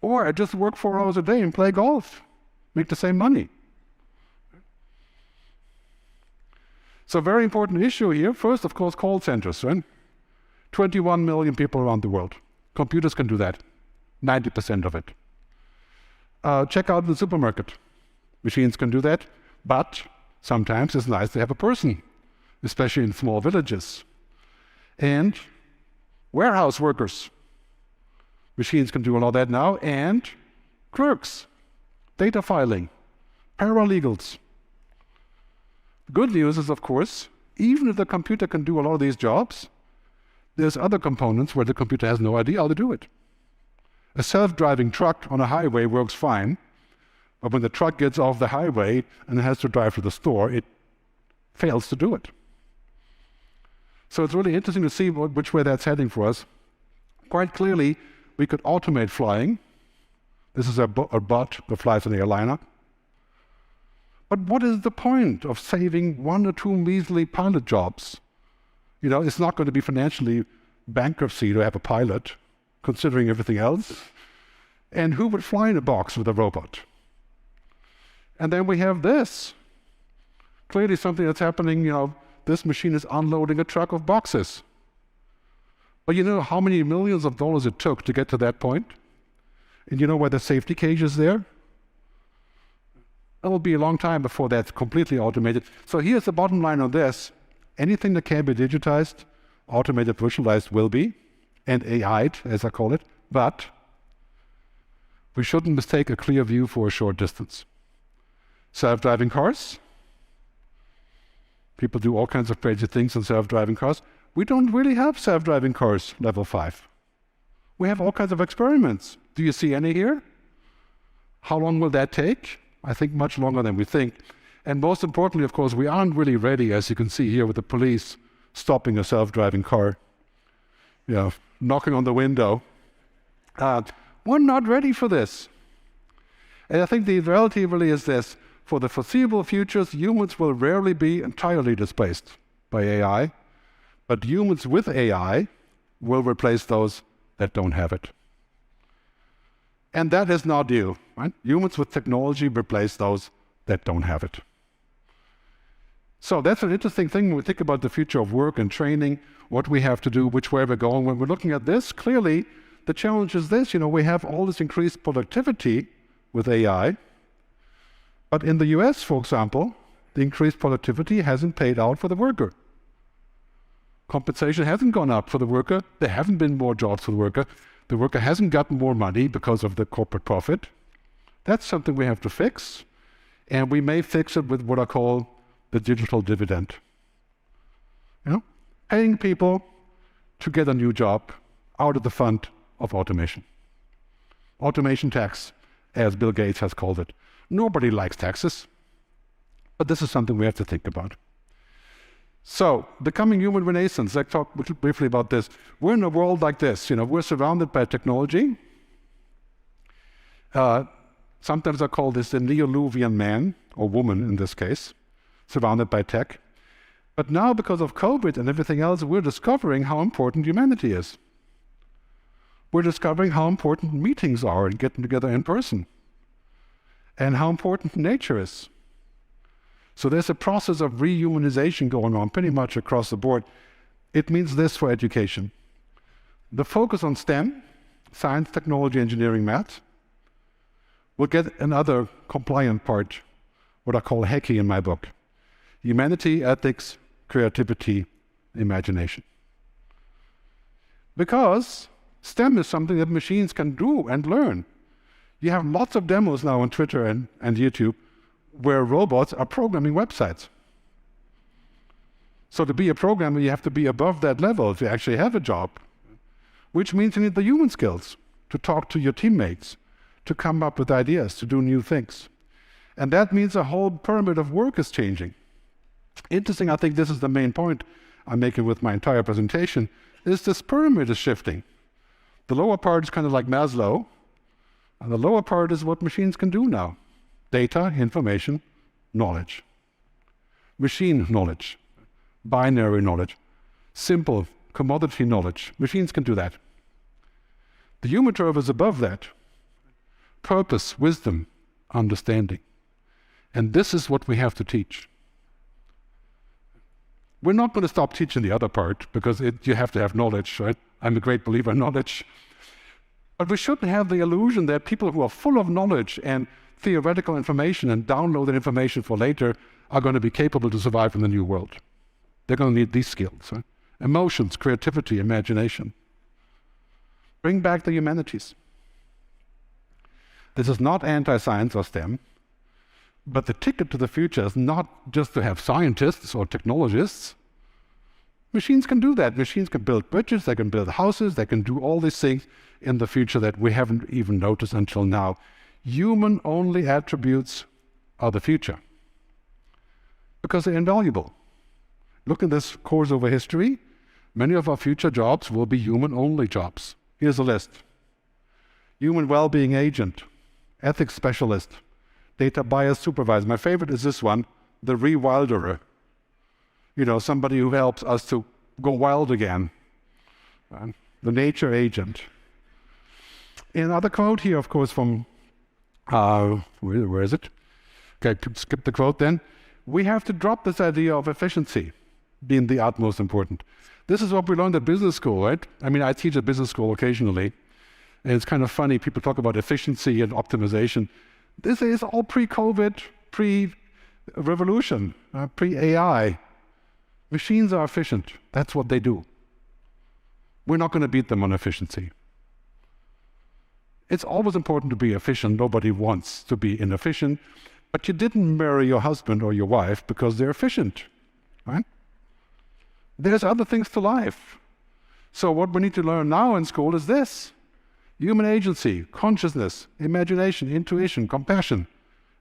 Or I just work 4 hours a day and play golf, make the same money. So very important issue here. First, of course, call centers, right? 21 million people around the world. Computers can do that, 90% of it. Check out the supermarket. Machines can do that, but sometimes it's nice to have a person, especially in small villages. And warehouse workers. Machines can do all of that now, and clerks, data filing, paralegals. The good news is, of course, even if the computer can do a lot of these jobs, there's other components where the computer has no idea how to do it. A self-driving truck on a highway works fine, but when the truck gets off the highway and has to drive to the store, it fails to do it. So it's really interesting to see which way that's heading for us. Quite clearly, we could automate flying. This is a bot that flies an airliner. But what is the point of saving 1 or 2 measly pilot jobs? You know, it's not going to be financially bankruptcy to have a pilot, considering everything else. And who would fly in a box with a robot? And then we have this. Clearly something that's happening, you know, this machine is unloading a truck of boxes. But you know how many millions of dollars it took to get to that point? And you know where the safety cage is there? It'll be a long time before that's completely automated. So here's the bottom line on this. Anything that can be digitized, automated, virtualized will be, and AI'd, as I call it, but we shouldn't mistake a clear view for a short distance. Self-driving cars. People do all kinds of crazy things in self-driving cars. We don't really have self-driving cars level 5. We have all kinds of experiments. Do you see any here? How long will that take? I think much longer than we think. And most importantly, of course, we aren't really ready, as you can see here with the police stopping a self-driving car, you know, knocking on the window. We're not ready for this. And I think the reality really is this. For the foreseeable futures, humans will rarely be entirely displaced by AI, but humans with AI will replace those that don't have it. And that is not you, right? Humans with technology replace those that don't have it. So that's an interesting thing when we think about the future of work and training, what we have to do, which way we're going. When we're looking at this, clearly the challenge is this, you know, we have all this increased productivity with AI, but in the US, for example, the increased productivity hasn't paid out for the worker. Compensation hasn't gone up for the worker. There haven't been more jobs for the worker. The worker hasn't gotten more money because of the corporate profit. That's something we have to fix. And we may fix it with what I call the digital dividend. You know, paying people to get a new job out of the fund of automation. Automation tax, as Bill Gates has called it. Nobody likes taxes, but this is something we have to think about. So, the coming human renaissance, let's talk briefly about this. We're in a world like this, you know, we're surrounded by technology. Sometimes I call this the Neoluvian man, or woman in this case, surrounded by tech. But now, because of COVID and everything else, we're discovering how important humanity is. We're discovering how important meetings are and getting together in person, and how important nature is. So there's a process of rehumanization going on pretty much across the board. It means this for education. The focus on STEM, science, technology, engineering, math, will get another compliant part, what I call HECI in my book. Humanity, ethics, creativity, imagination. Because STEM is something that machines can do and learn. You have lots of demos now on Twitter and YouTube where robots are programming websites. So to be a programmer, you have to be above that level to actually have a job, which means you need the human skills to talk to your teammates, to come up with ideas, to do new things. And that means a whole pyramid of work is changing. Interesting, I think this is the main point I'm making with my entire presentation, is this pyramid is shifting. The lower part is kind of like Maslow, and the lower part is what machines can do now. Data, information, knowledge. Machine knowledge, binary knowledge, simple commodity knowledge. Machines can do that. The human turf is above that. Purpose, wisdom, understanding. And this is what we have to teach. We're not going to stop teaching the other part, because you have to have knowledge, right? I'm a great believer in knowledge. But we shouldn't have the illusion that people who are full of knowledge and theoretical information and downloaded information for later are going to be capable to survive in the new world. They're going to need these skills, right? Emotions, creativity, imagination. Bring back the humanities. This is not anti-science or STEM, but the ticket to the future is not just to have scientists or technologists. Machines can do that. Machines can build bridges, they can build houses, they can do all these things in the future that we haven't even noticed until now. Human-only attributes are the future, because they're invaluable. Look at this course over history. Many of our future jobs will be human-only jobs. Here's a list. Human well-being agent, ethics specialist, data bias supervisor. My favorite is this one, the rewilderer. You know, somebody who helps us to go wild again. The nature agent. Another quote here, of course, from, where is it? Okay, skip the quote then. We have to drop this idea of efficiency being the utmost important. This is what we learned at business school, right? I mean, I teach at business school occasionally, and it's kind of funny, people talk about efficiency and optimization. This is all pre-COVID, pre-revolution, pre-AI. Machines are efficient. That's what they do. We're not going to beat them on efficiency. It's always important to be efficient. Nobody wants to be inefficient. But you didn't marry your husband or your wife because they're efficient, right? There's other things to life. So what we need to learn now in school is this. Human agency, consciousness, imagination, intuition, compassion,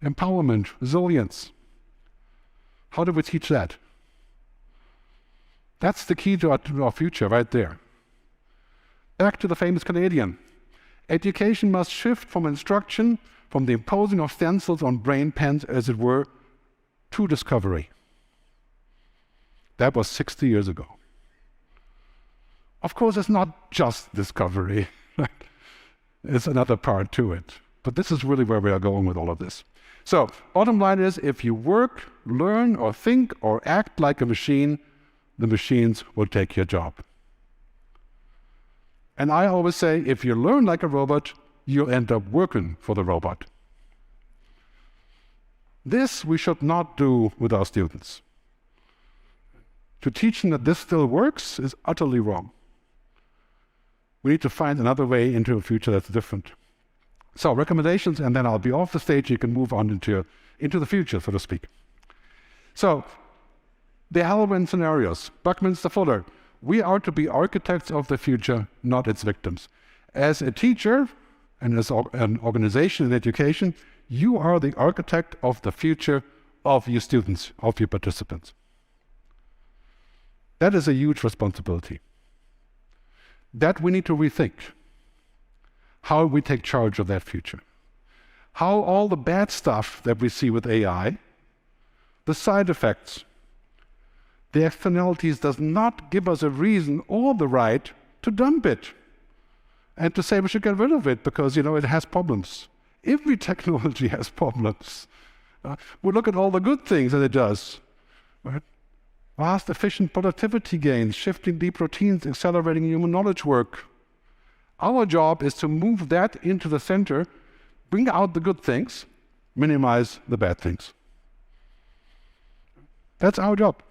empowerment, resilience. How do we teach that? That's the key to our future right there. Back to the famous Canadian. Education must shift from instruction, from the imposing of stencils on brain pens, as it were, to discovery. That was 60 years ago. Of course, it's not just discovery. Right? It's another part to it. But this is really where we are going with all of this. So, bottom line is, if you work, learn, or think, or act like a machine, the machines will take your job. And I always say, if you learn like a robot, you'll end up working for the robot. This we should not do with our students. To teach them that this still works is utterly wrong. We need to find another way into a future that's different. So recommendations, and then I'll be off the stage. You can move on into the future, so to speak. So the Halloween scenarios, Buckminster Fuller. We are to be architects of the future, not its victims. As a teacher and as an organization in education, you are the architect of the future of your students, of your participants. That is a huge responsibility. That we need to rethink. How we take charge of that future. How all the bad stuff that we see with AI, the side effects, the externalities does not give us a reason or the right to dump it and to say we should get rid of it because, you know, it has problems. Every technology has problems. We look at all the good things that it does. Right? Vast, efficient productivity gains, shifting deep routines, accelerating human knowledge work. Our job is to move that into the center, bring out the good things, minimize the bad things. That's our job.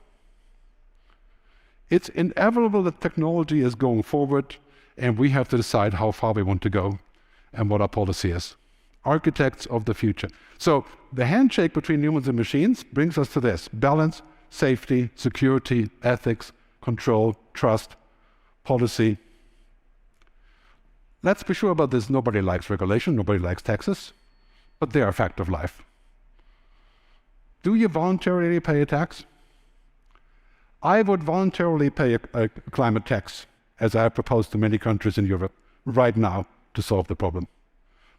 It's inevitable that technology is going forward, and we have to decide how far we want to go and what our policy is. Architects of the future. So the handshake between humans and machines brings us to this: balance, safety, security, ethics, control, trust, policy. Let's be sure about this. Nobody likes regulation, nobody likes taxes, but they are a fact of life. Do you voluntarily pay a tax? I would voluntarily pay a climate tax, as I have proposed to many countries in Europe. right now to solve the problem.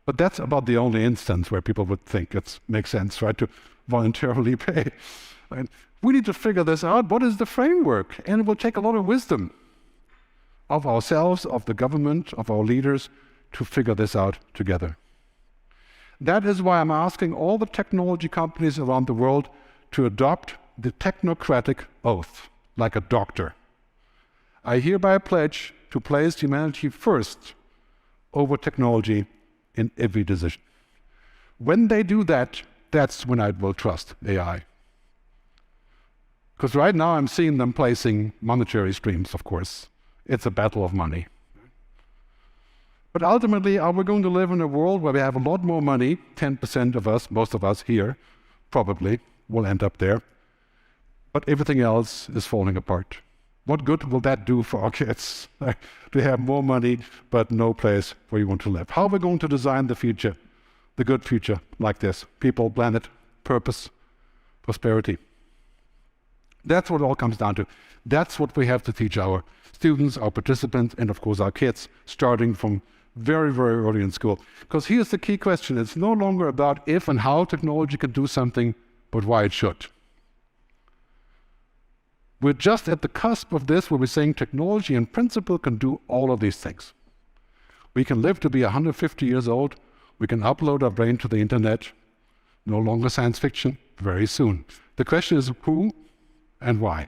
But that's about the only instance where people would think it makes sense, right, to voluntarily pay. And we need to figure this out. What is the framework? And it will take a lot of wisdom of ourselves, of the government, of our leaders, to figure this out together. That is why I'm asking all the technology companies around the world to adopt the technocratic oath, like a doctor. I hereby pledge to place humanity first over technology in every decision. When they do that, that's when I will trust AI. Because right now I'm seeing them placing monetary streams, of course. It's a battle of money. But ultimately, are we going to live in a world where we have a lot more money? 10% of us, most of us here, probably will end up there. But everything else is falling apart. What good will that do for our kids? To have more money, but no place where you want to live. How are we going to design the future, the good future like this? People, planet, purpose, prosperity. That's what it all comes down to. That's what we have to teach our students, our participants, and of course our kids, starting from very, very early in school. Because here's the key question. It's no longer about if and how technology can do something, but why it should. We're just at the cusp of this, where we're saying technology in principle can do all of these things. We can live to be 150 years old. We can upload our brain to the internet. No longer science fiction, very soon. The question is who and why?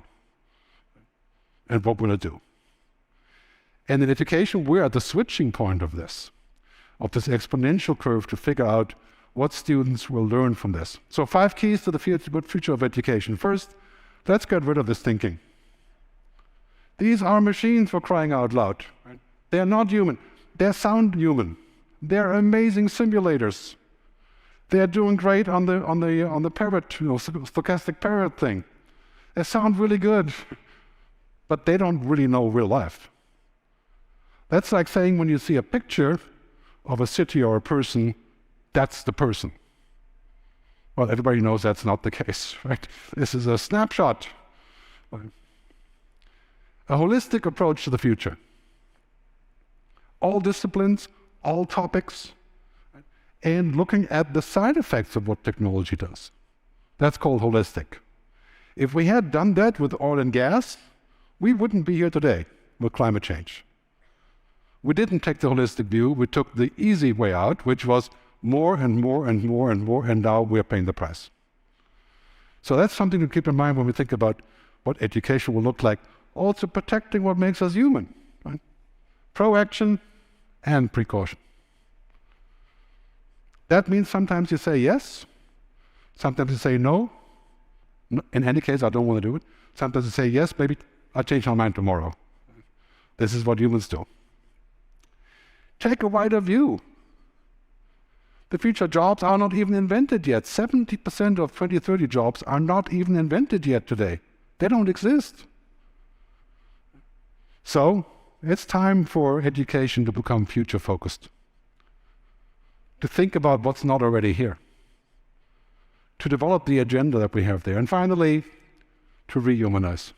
And what will it do? And in education, we're at the switching point of this exponential curve to figure out what students will learn from this. So 5 keys to the good future of education. First, let's get rid of this thinking. These are machines, for crying out loud. Right? They're not human. They sound human. They're amazing simulators. They're doing great on the parrot, stochastic parrot thing. They sound really good, but they don't really know real life. That's like saying when you see a picture of a city or a person, that's the person. Well, everybody knows that's not the case, right? This is a snapshot. A holistic approach to the future. All disciplines, all topics, and looking at the side effects of what technology does. That's called holistic. If we had done that with oil and gas, we wouldn't be here today with climate change. We didn't take the holistic view, we took the easy way out, which was more and more and more and more, and now we're paying the price. So that's something to keep in mind when we think about what education will look like. Also protecting what makes us human. Right? Proaction and precaution. That means sometimes you say yes, sometimes you say no. In any case, I don't want to do it. Sometimes you say yes, maybe I'll change my mind tomorrow. This is what humans do. Take a wider view. The future jobs are not even invented yet. 70% of 2030 jobs are not even invented yet today. They don't exist. So it's time for education to become future-focused. To think about what's not already here. To develop the agenda that we have there. And finally, to rehumanize.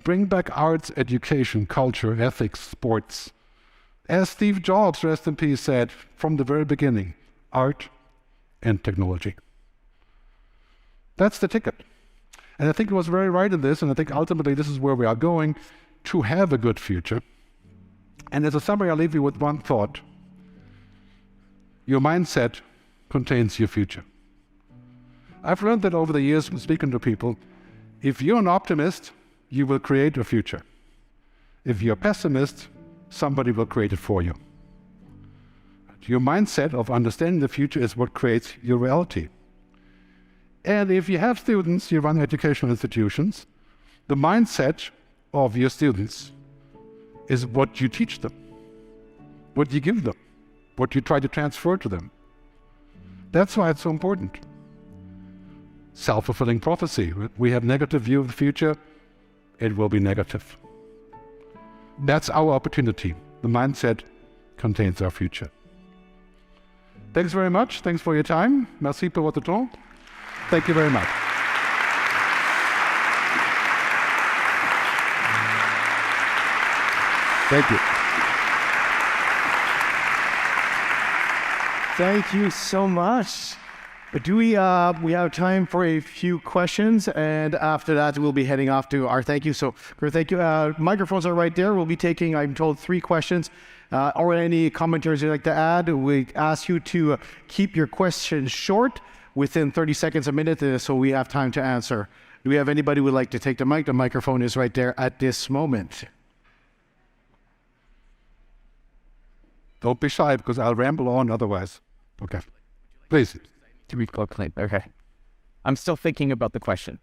Bring back arts, education, culture, ethics, sports. As Steve Jobs, rest in peace, said from the very beginning, art and technology. That's the ticket. And I think he was very right in this, and I think ultimately this is where we are going to have a good future. And as a summary, I'll leave you with one thought. Your mindset contains your future. I've learned that over the years from speaking to people, if you're an optimist, you will create a future. If you're a pessimist, somebody will create it for you. Your mindset of understanding the future is what creates your reality. And if you have students, you run educational institutions, the mindset of your students is what you teach them, what you give them, what you try to transfer to them. That's why it's so important. Self-fulfilling prophecy. We have negative view of the future, it will be negative. That's our opportunity. The mindset contains our future. Thanks very much. Thanks for your time. Merci pour votre temps. Thank you very much. Thank you. Thank you so much. Do we have time for a few questions, and after that we'll be heading off to our thank you. So thank you. Microphones are right there. We'll be taking, I'm told, 3 questions. Or any commentaries you'd like to add. We ask you to keep your questions short, within 30 seconds, a minute, so we have time to answer. Do we have anybody who would like to take the mic? The microphone is right there at this moment. Don't be shy, because I'll ramble on otherwise. Okay. Please. Okay. I'm still thinking about the question.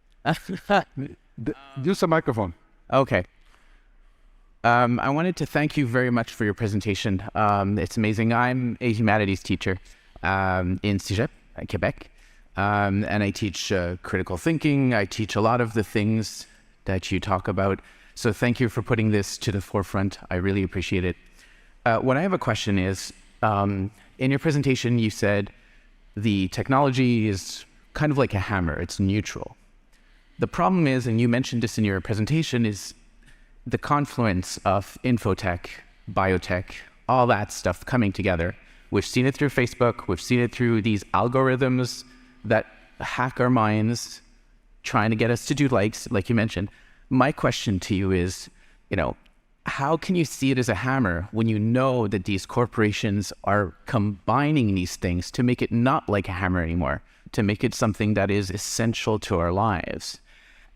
Use the microphone. Okay. I wanted to thank you very much for your presentation. It's amazing. I'm a humanities teacher in CICan, Quebec, and I teach critical thinking. I teach a lot of the things that you talk about. So thank you for putting this to the forefront. I really appreciate it. What I have a question is, in your presentation, you said the technology is kind of like a hammer. It's neutral. The problem is, and you mentioned this in your presentation, is the confluence of infotech, biotech, all that stuff coming together. We've seen it through Facebook. We've seen it through these algorithms that hack our minds, trying to get us to do likes, like you mentioned. My question to you is, how can you see it as a hammer when you know that these corporations are combining these things to make it not like a hammer anymore, to make it something that is essential to our lives?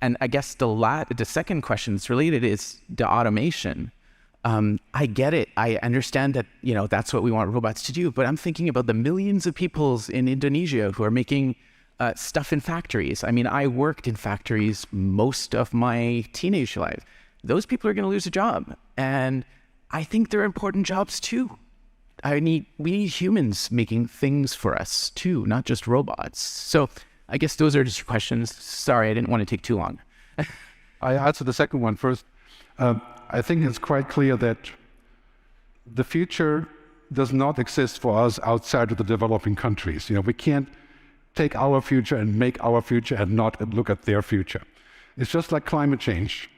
And I guess the second question that's related is the automation. I get it. I understand that, that's what we want robots to do, but I'm thinking about the millions of people in Indonesia who are making stuff in factories. I mean, I worked in factories most of my teenage life. Those people are going to lose a job. And I think they're important jobs too. We need humans making things for us too, not just robots. So I guess those are just your questions. Sorry, I didn't want to take too long. I answer the second one first. I think it's quite clear that the future does not exist for us outside of the developing countries. We can't take our future and make our future and not look at their future. It's just like climate change.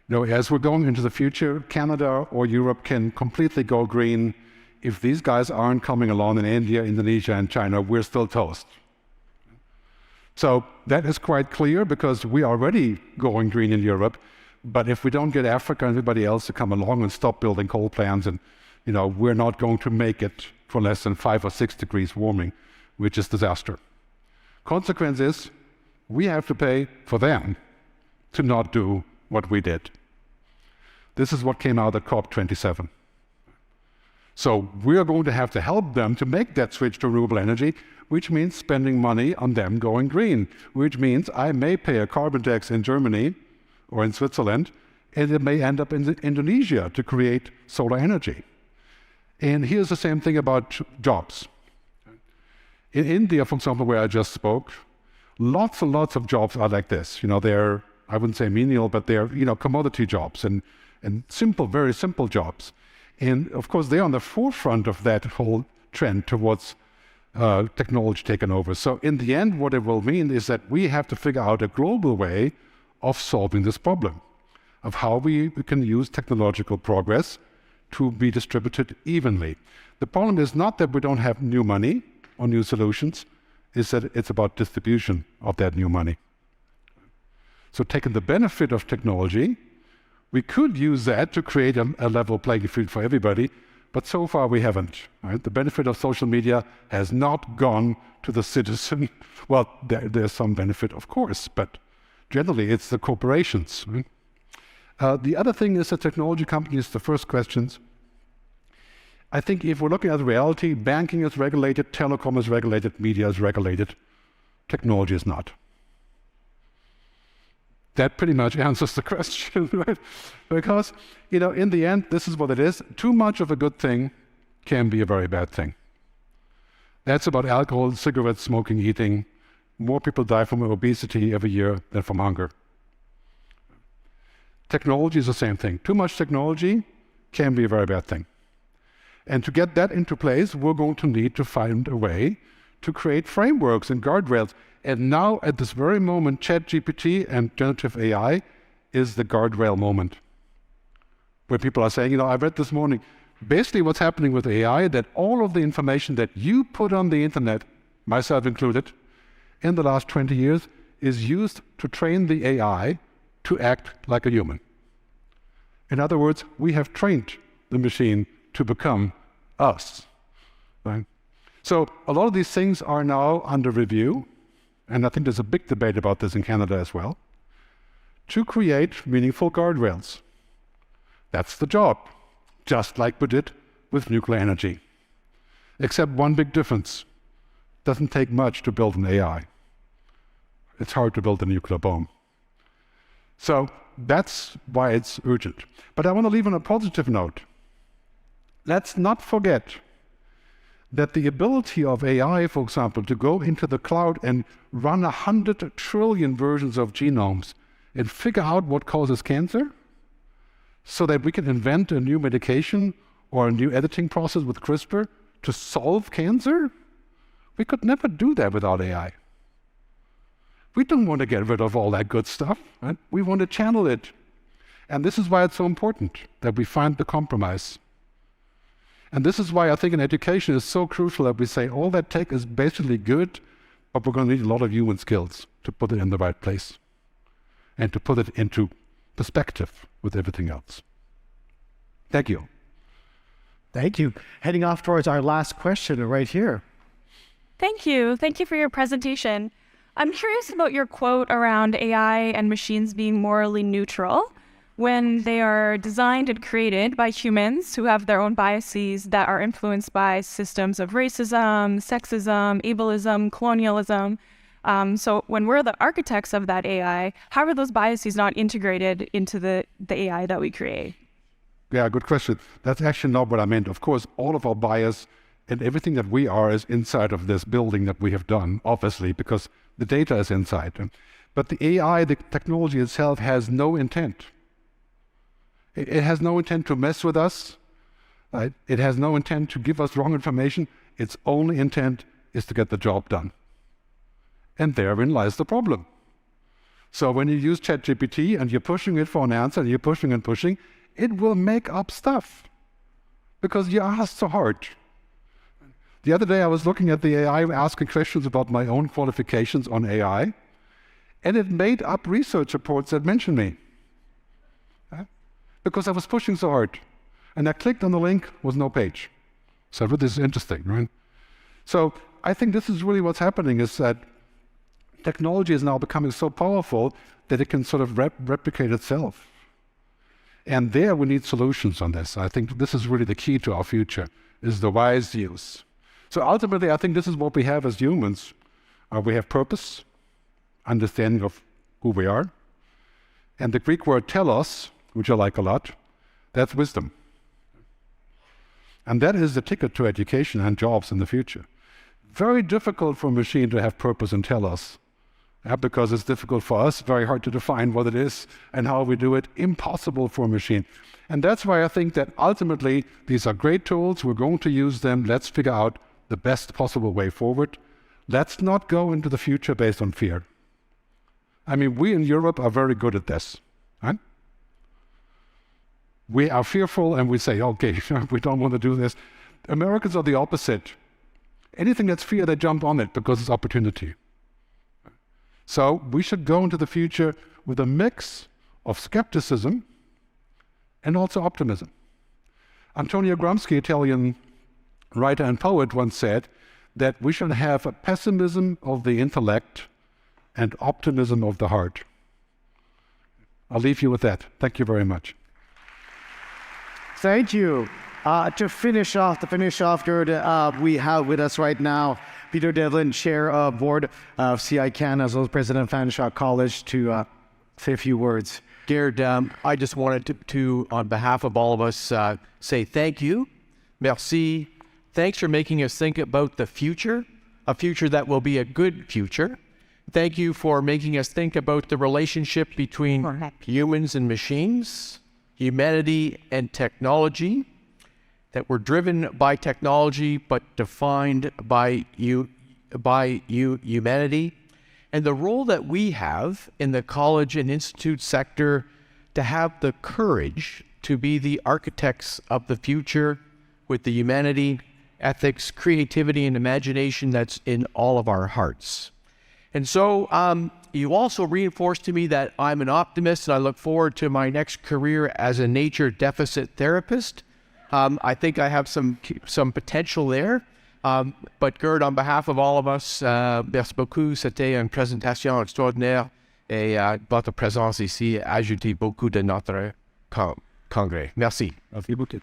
As we're going into the future, Canada or Europe can completely go green. If these guys aren't coming along in India, Indonesia, and China, we're still toast. So that is quite clear, because we are already going green in Europe. But if we don't get Africa and everybody else to come along and stop building coal plants, and we're not going to make it for less than 5 or 6 degrees warming, which is disaster. Consequence is, we have to pay for them to not do what we did. This is what came out at COP27. So we are going to have to help them to make that switch to renewable energy, which means spending money on them going green, which means I may pay a carbon tax in Germany or in Switzerland, and it may end up in Indonesia to create solar energy. And here's the same thing about jobs. In India, for example, where I just spoke, lots and lots of jobs are like this. They're, I wouldn't say menial, but they're, commodity jobs and simple, very simple jobs. And of course, they're on the forefront of that whole trend towards technology taking over. So in the end, what it will mean is that we have to figure out a global way of solving this problem, of how we can use technological progress to be distributed evenly. The problem is not that we don't have new money or new solutions, is that it's about distribution of that new money. So taking the benefit of technology, we could use that to create a level playing field for everybody, but so far we haven't. Right? The benefit of social media has not gone to the citizen. Well, there's some benefit, of course, but generally it's the corporations. Right? The other thing is the technology companies, the first questions. I think if we're looking at reality, banking is regulated, telecom is regulated, media is regulated, technology is not. That pretty much answers the question, right? Because, in the end, this is what it is. Too much of a good thing can be a very bad thing. That's about alcohol, cigarettes, smoking, eating. More people die from obesity every year than from hunger. Technology is the same thing. Too much technology can be a very bad thing. And to get that into place, we're going to need to find a way to create frameworks and guardrails. And now, at this very moment, ChatGPT and generative AI is the guardrail moment, where people are saying, I read this morning, basically what's happening with AI, that all of the information that you put on the internet, myself included, in the last 20 years is used to train the AI to act like a human. In other words, we have trained the machine to become us. Right? So a lot of these things are now under review, and I think there's a big debate about this in Canada as well, to create meaningful guardrails. That's the job, just like we did with nuclear energy. Except one big difference. Doesn't take much to build an AI. It's hard to build a nuclear bomb. So that's why it's urgent. But I want to leave on a positive note. Let's not forget that the ability of AI, for example, to go into the cloud and run 100 trillion versions of genomes and figure out what causes cancer so that we can invent a new medication or a new editing process with CRISPR to solve cancer, we could never do that without AI. We don't want to get rid of all that good stuff, right? We want to channel it. And this is why it's so important that we find the compromise. And this is why I think in education is so crucial that we say all that tech is basically good, but we're going to need a lot of human skills to put it in the right place and to put it into perspective with everything else. Thank you. Thank you. Heading off towards our last question right here. Thank you. Thank you for your presentation. I'm curious about your quote around AI and machines being morally neutral when they are designed and created by humans who have their own biases that are influenced by systems of racism, sexism, ableism, colonialism. So when we're the architects of that AI, how are those biases not integrated into the AI that we create? Yeah, good question. That's actually not what I meant. Of course, all of our bias and everything that we are is inside of this building that we have done, obviously, because the data is inside. But the AI, the technology itself, has no intent. It has no intent to mess with us. Right? It has no intent to give us wrong information. Its only intent is to get the job done. And therein lies the problem. So when you use ChatGPT and you're pushing it for an answer, and you're pushing and pushing, it will make up stuff because you asked so hard. The other day I was looking at the AI asking questions about my own qualifications on AI, and it made up research reports that mentioned me. Because I was pushing so hard. And I clicked on the link, was no page. So this is interesting, right? So I think this is really what's happening, is that technology is now becoming so powerful that it can sort of replicate itself. And there we need solutions on this. I think this is really the key to our future, is the wise use. So ultimately, I think this is what we have as humans. We have purpose, understanding of who we are. And the Greek word telos, which I like a lot, that's wisdom. And that is the ticket to education and jobs in the future. Very difficult for a machine to have purpose and telos. Because it's difficult for us, very hard to define what it is and how we do it, impossible for a machine. And that's why I think that ultimately these are great tools, we're going to use them, let's figure out the best possible way forward. Let's not go into the future based on fear. I mean, we in Europe are very good at this, right? We are fearful and we say, okay, we don't want to do this. Americans are the opposite. Anything that's fear, they jump on it because it's opportunity. So we should go into the future with a mix of skepticism and also optimism. Antonio Gramsci, Italian writer and poet, once said that we should have a pessimism of the intellect and optimism of the heart. I'll leave you with that. Thank you very much. Thank you. To finish off, Gerd, we have with us right now Peter Devlin, Chair of Board of CICan, as well as President of Fanshawe College, to say a few words. Gerd, I just wanted to, on behalf of all of us, say thank you. Merci. Thanks for making us think about the future, a future that will be a good future. Thank you for making us think about the relationship between humans and machines, humanity and technology, that we're driven by technology but defined by humanity, and the role that we have in the college and institute sector to have the courage to be the architects of the future with the humanity, ethics, creativity, and imagination that's in all of our hearts. And so you also reinforced to me that I'm an optimist and I look forward to my next career as a nature deficit therapist. I think I have some potential there. But Gerd, on behalf of all of us, merci beaucoup. C'était une présentation extraordinaire et votre présence ici a ajouté beaucoup de notre congrès. Merci. Merci beaucoup.